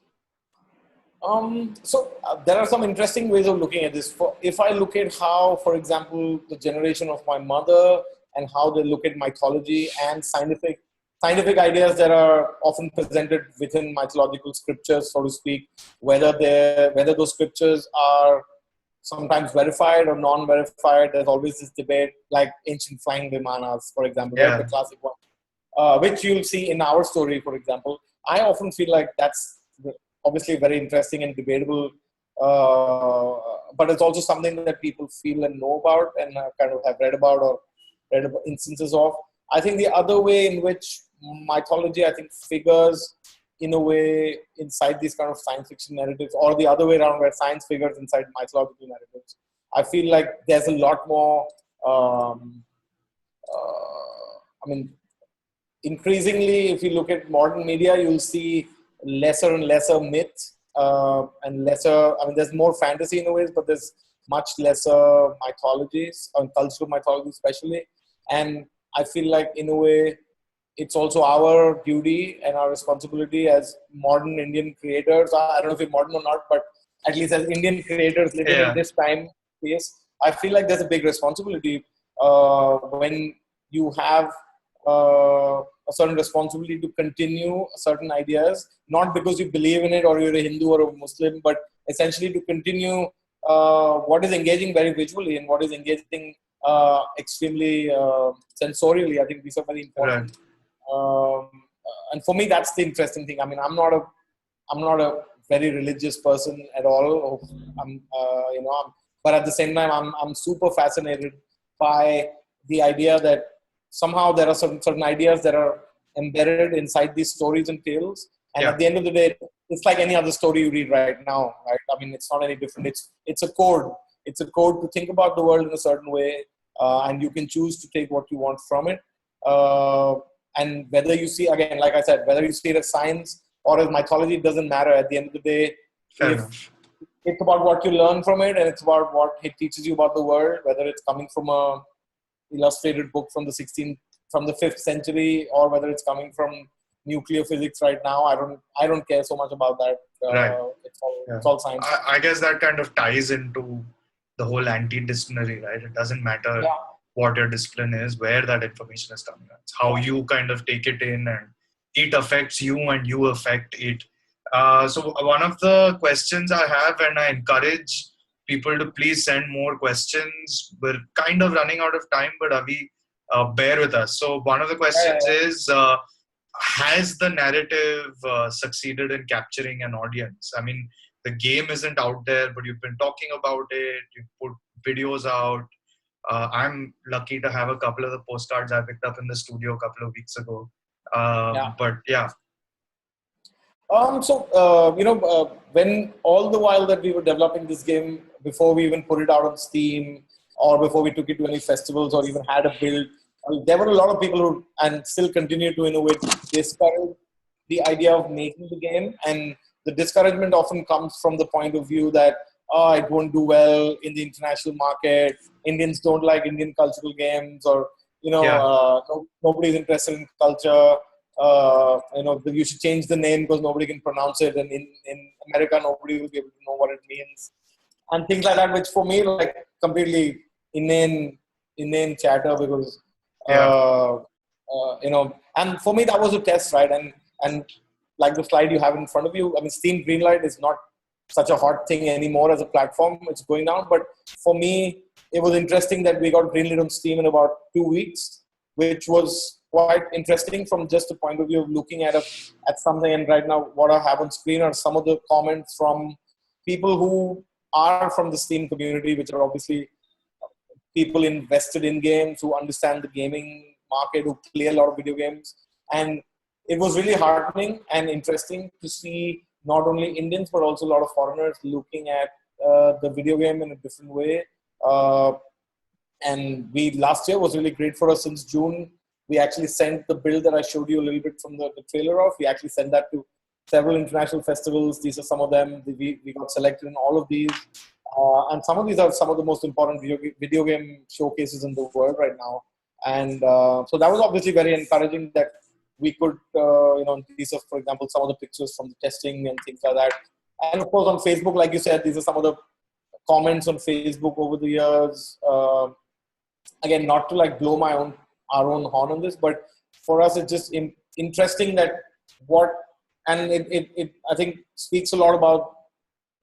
So there are some interesting ways of looking at this. If I look at how, for example, the generation of my mother and how they look at mythology and scientific ideas that are often presented within mythological scriptures, so to speak, whether those scriptures are sometimes verified or non-verified, there's always this debate, like ancient flying vimanas, for example, right? The classic one, which you'll see in our story, for example. I often feel like that's obviously very interesting and debatable but it's also something that people feel and know about and kind of have read about or read about instances of. I think the other way in which mythology, I think, figures in a way inside these kind of science fiction narratives, or the other way around where science figures inside mythological narratives, I feel like there's a lot more, I mean, increasingly, if you look at modern media, you'll see lesser and lesser myth and lesser, I mean, there's more fantasy in a ways, but there's much lesser mythologies, and cultural mythology especially. And I feel like in a way, it's also our duty and our responsibility as modern Indian creators. I don't know if we're modern or not, but at least as Indian creators living in this time space, I feel like there's a big responsibility when you have a certain responsibility to continue certain ideas, not because you believe in it or you're a Hindu or a Muslim, but essentially to continue what is engaging very visually and what is engaging extremely sensorially. I think these are very important. Right. And for me, that's the interesting thing. I mean, I'm not a very religious person at all. But at the same time, I'm super fascinated by the idea that somehow there are certain ideas that are embedded inside these stories and tales. And at the end of the day, it's like any other story you read right now, right? I mean, it's not any different. It's a code. It's a code to think about the world in a certain way, and you can choose to take what you want from it. And whether you see, again, like I said, whether you see it as science or as mythology, it doesn't matter. At the end of the day, it's about what you learn from it, and it's about what it teaches you about the world, whether it's coming from a illustrated book from the 5th century, or whether it's coming from nuclear physics right now. I don't care so much about that. It's all science. I guess that kind of ties into the whole anti-disciplinary, right? It doesn't matter what your discipline is, where that information is coming from. It's how you kind of take it in, and it affects you and you affect it. So one of the questions I have, and I encourage people to please send more questions. We're kind of running out of time, but Avi, bear with us. So one of the questions is, has the narrative succeeded in capturing an audience? I mean, the game isn't out there, but you've been talking about it. You've put videos out. I'm lucky to have a couple of the postcards I picked up in the studio a couple of weeks ago. But yeah. When all the while that we were developing this game, before we even put it out on Steam or before we took it to any festivals or even had a build, there were a lot of people who, and still continue to, in a way, discourage the idea of making the game. And the discouragement often comes from the point of view that, it won't do well in the international market. Indians don't like Indian cultural games, or, nobody's interested in culture. You should change the name because nobody can pronounce it. And in America, nobody will be able to know what it means. And things like that, which for me, like completely inane chatter, because, and for me, that was a test, right? And like the slide you have in front of you, I mean, Steam Greenlight is not such a hot thing anymore as a platform. It's going down. But for me, it was interesting that we got greenlit on Steam in about 2 weeks, which was quite interesting from just the point of view of looking at something. And right now, what I have on screen are some of the comments from people who are from the Steam community, which are obviously people invested in games, who understand the gaming market, who play a lot of video games. And it was really heartening and interesting to see not only Indians, but also a lot of foreigners looking at the video game in a different way. And last year was really great for us. Since June, we actually sent the build that I showed you a little bit from the trailer of. We actually sent that to several international festivals. These are some of them. We got selected in all of these. And some of these are some of the most important video game showcases in the world right now. And so that was obviously very encouraging that we could, these are, for example, some of the pictures from the testing and things like that. And of course, on Facebook, like you said, these are some of the comments on Facebook over the years. Again, not to like blow our own horn on this, but for us, it's just interesting that it I think speaks a lot about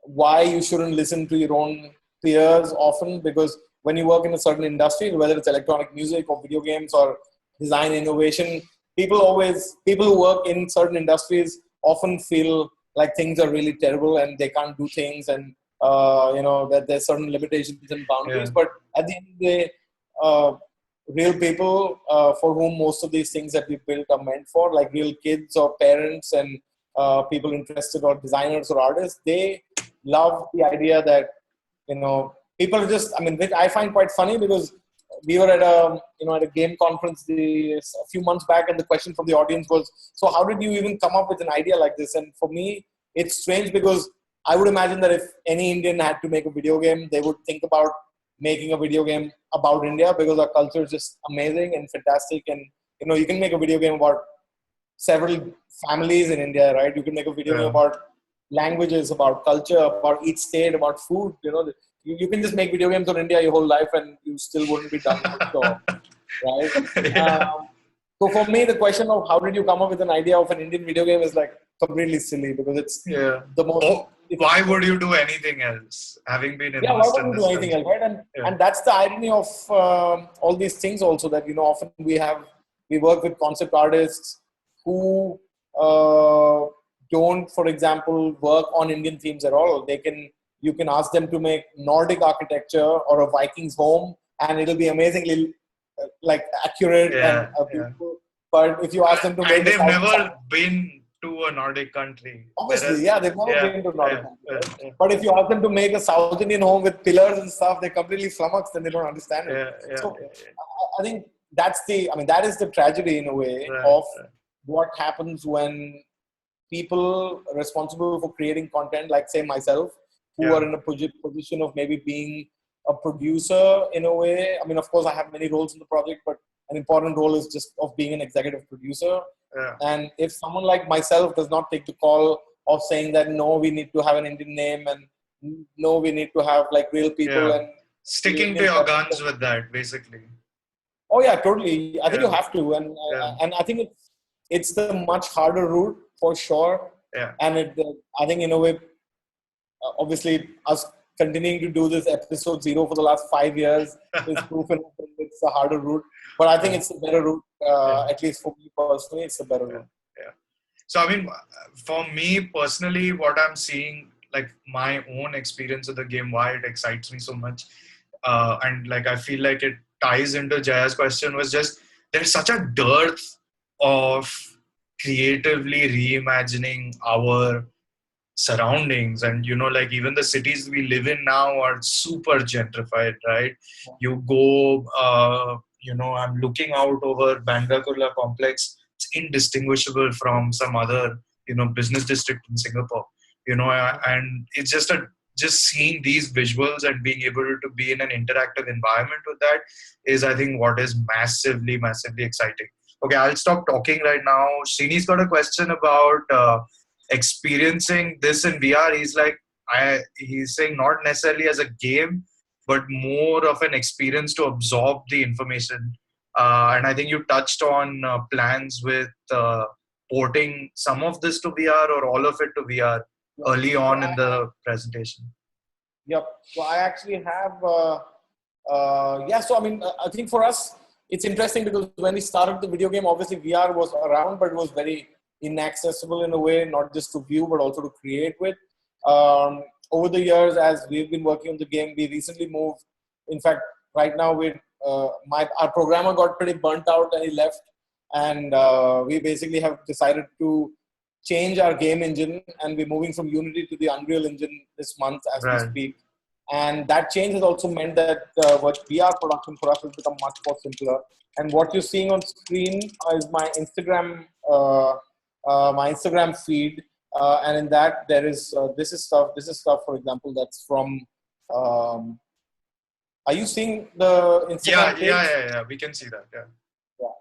why you shouldn't listen to your own peers often, because when you work in a certain industry, whether it's electronic music or video games or design innovation, people who work in certain industries often feel like things are really terrible and they can't do things, and that there's certain limitations and boundaries. Yeah. But at the end of the day, real people for whom most of these things that we built are meant for, like real kids or parents and people interested or designers or artists, they love the idea that, people just, which I find quite funny, because we were at at a game conference a few months back, and the question from the audience was, so how did you even come up with an idea like this? And for me, it's strange, because I would imagine that if any Indian had to make a video game, they would think about making a video game about India, because our culture is just amazing and fantastic. And, you can make a video game about several families in India, right? You can make a video game about languages, about culture, about each state, about food. You can just make video games on India your whole life and you still wouldn't be done with the job, right? So for me, the question of how did you come up with an idea of an Indian video game is like completely silly, because it's the most. Why would you do anything else, having been immersed why would in you this do anything else, right? And that's the irony of all these things also, that often we work with concept artists who don't, for example, work on Indian themes at all. You can ask them to make Nordic architecture or a Viking's home, and it'll be amazingly accurate and beautiful. But if you ask them to make, and they've never been to a Nordic country. Obviously, they've never been to a Nordic country. Right? But if you ask them to make a South Indian home with pillars and stuff, they're completely flummoxed and they don't understand it. So I think that is the tragedy in a way of what happens when people responsible for creating content, like say myself, who are in a position of maybe being a producer in a way. Of course, I have many roles in the project, but an important role is just of being an executive producer. And if someone like myself does not take the call of saying that, no, we need to have an Indian name, and no, we need to have real people, and sticking to your guns with that, basically. Oh yeah, totally. I think you have to, and I think it's the much harder route for sure. And I think in a way, obviously, us continuing to do this episode 0 for the last 5 years is proven it's a harder route. But I think it's a better route, at least for me personally, it's a better route. So, for me personally, what I'm seeing, my own experience of the game, why it excites me so much, and I feel like it ties into Jaya's question, was just there's such a dearth of creatively reimagining our surroundings, and even the cities we live in now are super gentrified, right? You go I'm looking out over Bandra Kurla complex. It's indistinguishable from some other business district in Singapore, and it's just seeing these visuals and being able to be in an interactive environment with that is, I think, what is massively exciting. Okay, I'll stop talking right now. Srini's got a question about experiencing this in VR. He's saying not necessarily as a game, but more of an experience to absorb the information. And I think you touched on plans with porting some of this to VR or all of it to VR early on in the presentation. Yep. So I actually have, I think for us, it's interesting because when we started the video game, obviously VR was around, but it was very inaccessible in a way, not just to view, but also to create with. Over the years, as we've been working on the game, we recently moved. In fact, right now, our programmer got pretty burnt out and he left. And we basically have decided to change our game engine, and we're moving from Unity to the Unreal Engine this month as we speak. And that change has also meant that VR production for us has become much more simpler. And what you're seeing on screen is my Instagram feed, and in that there is this is stuff, for example, that's from. Are you seeing the Instagram page? Yeah. We can see that. Yeah.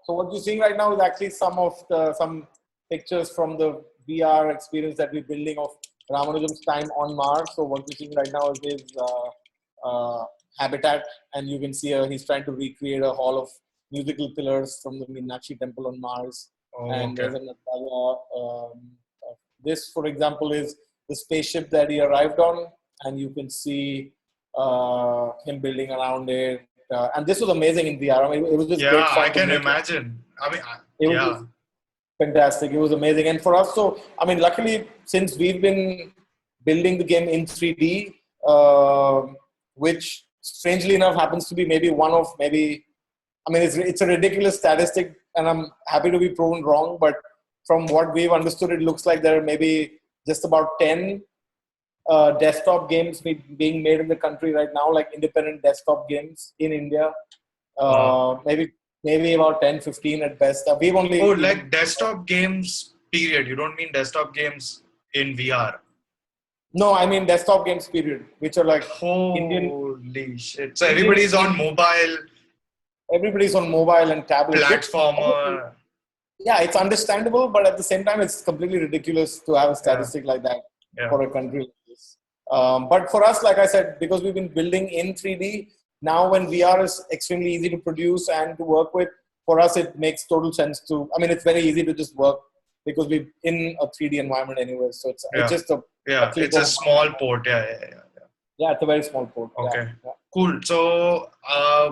So what you're seeing right now is actually some pictures from the VR experience that we're building of Ramanujan's time on Mars. So what you're seeing right now is his habitat, and you can see he's trying to recreate a hall of musical pillars from the Meenakshi temple on Mars. There's another, this, for example, is the spaceship that he arrived on, and you can see him building around it. And this was amazing in VR. It was just great fun. I can imagine. It was fantastic. It was amazing. And for us, luckily, since we've been building the game in 3D, which strangely enough happens to be maybe it's a ridiculous statistic, and I'm happy to be proven wrong, but from what we've understood, it looks like there are maybe just about 10 desktop games being made in the country right now, like independent desktop games in India. Maybe about 10, 15 at best. We've only... like desktop games, period. You don't mean desktop games in VR? No, I mean desktop games, period, which are like Holy shit. So everybody's on mobile. Everybody's on mobile and tablet. Platformer. Yeah, it's understandable, but at the same time, it's completely ridiculous to have a statistic like that for a country like this. But for us, like I said, because we've been building in 3D, now when VR is extremely easy to produce and to work with, for us, it makes total sense to... I mean, it's very easy to just work because we're in a 3D environment anyway. So it's just a... Yeah, it's a small port. Yeah, it's a very small port. Okay, cool. So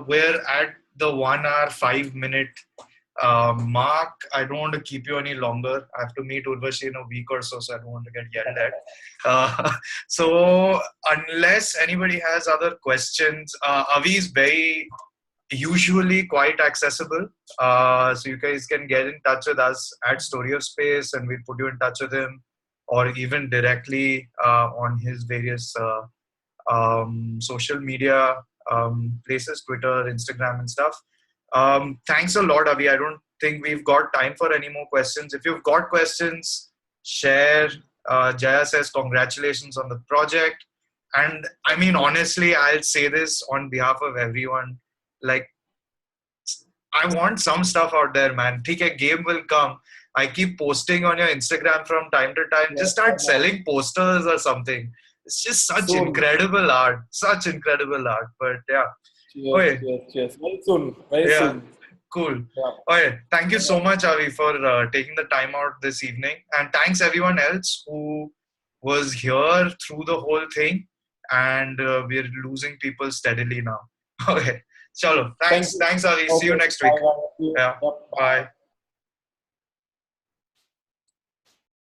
we're at the 1 hour, 5 minute mark. I don't want to keep you any longer. I have to meet Urvashi in a week or so, so I don't want to get yelled at. So unless anybody has other questions, Avi is usually quite accessible. So you guys can get in touch with us at Story of Space, and we'll put you in touch with him, or even directly on his various social media places, Twitter, Instagram and stuff. Thanks a lot, Avi. I don't think we've got time for any more questions. If you've got questions, share. Jaya says congratulations on the project. And I mean, honestly, I'll say this on behalf of everyone. Like, I want some stuff out there, man. A game will come. I keep posting on your Instagram from time to time. Just start selling posters or something. It's just such incredible art. Such incredible art. But yeah. Cheers. Very soon. Very soon. Cool. Yeah. Okay. Thank you so much, Avi, for taking the time out this evening. And thanks everyone else who was here through the whole thing. And we're losing people steadily now. Okay. Chalo. Thanks, Avi. See you next week. Bye. Bye.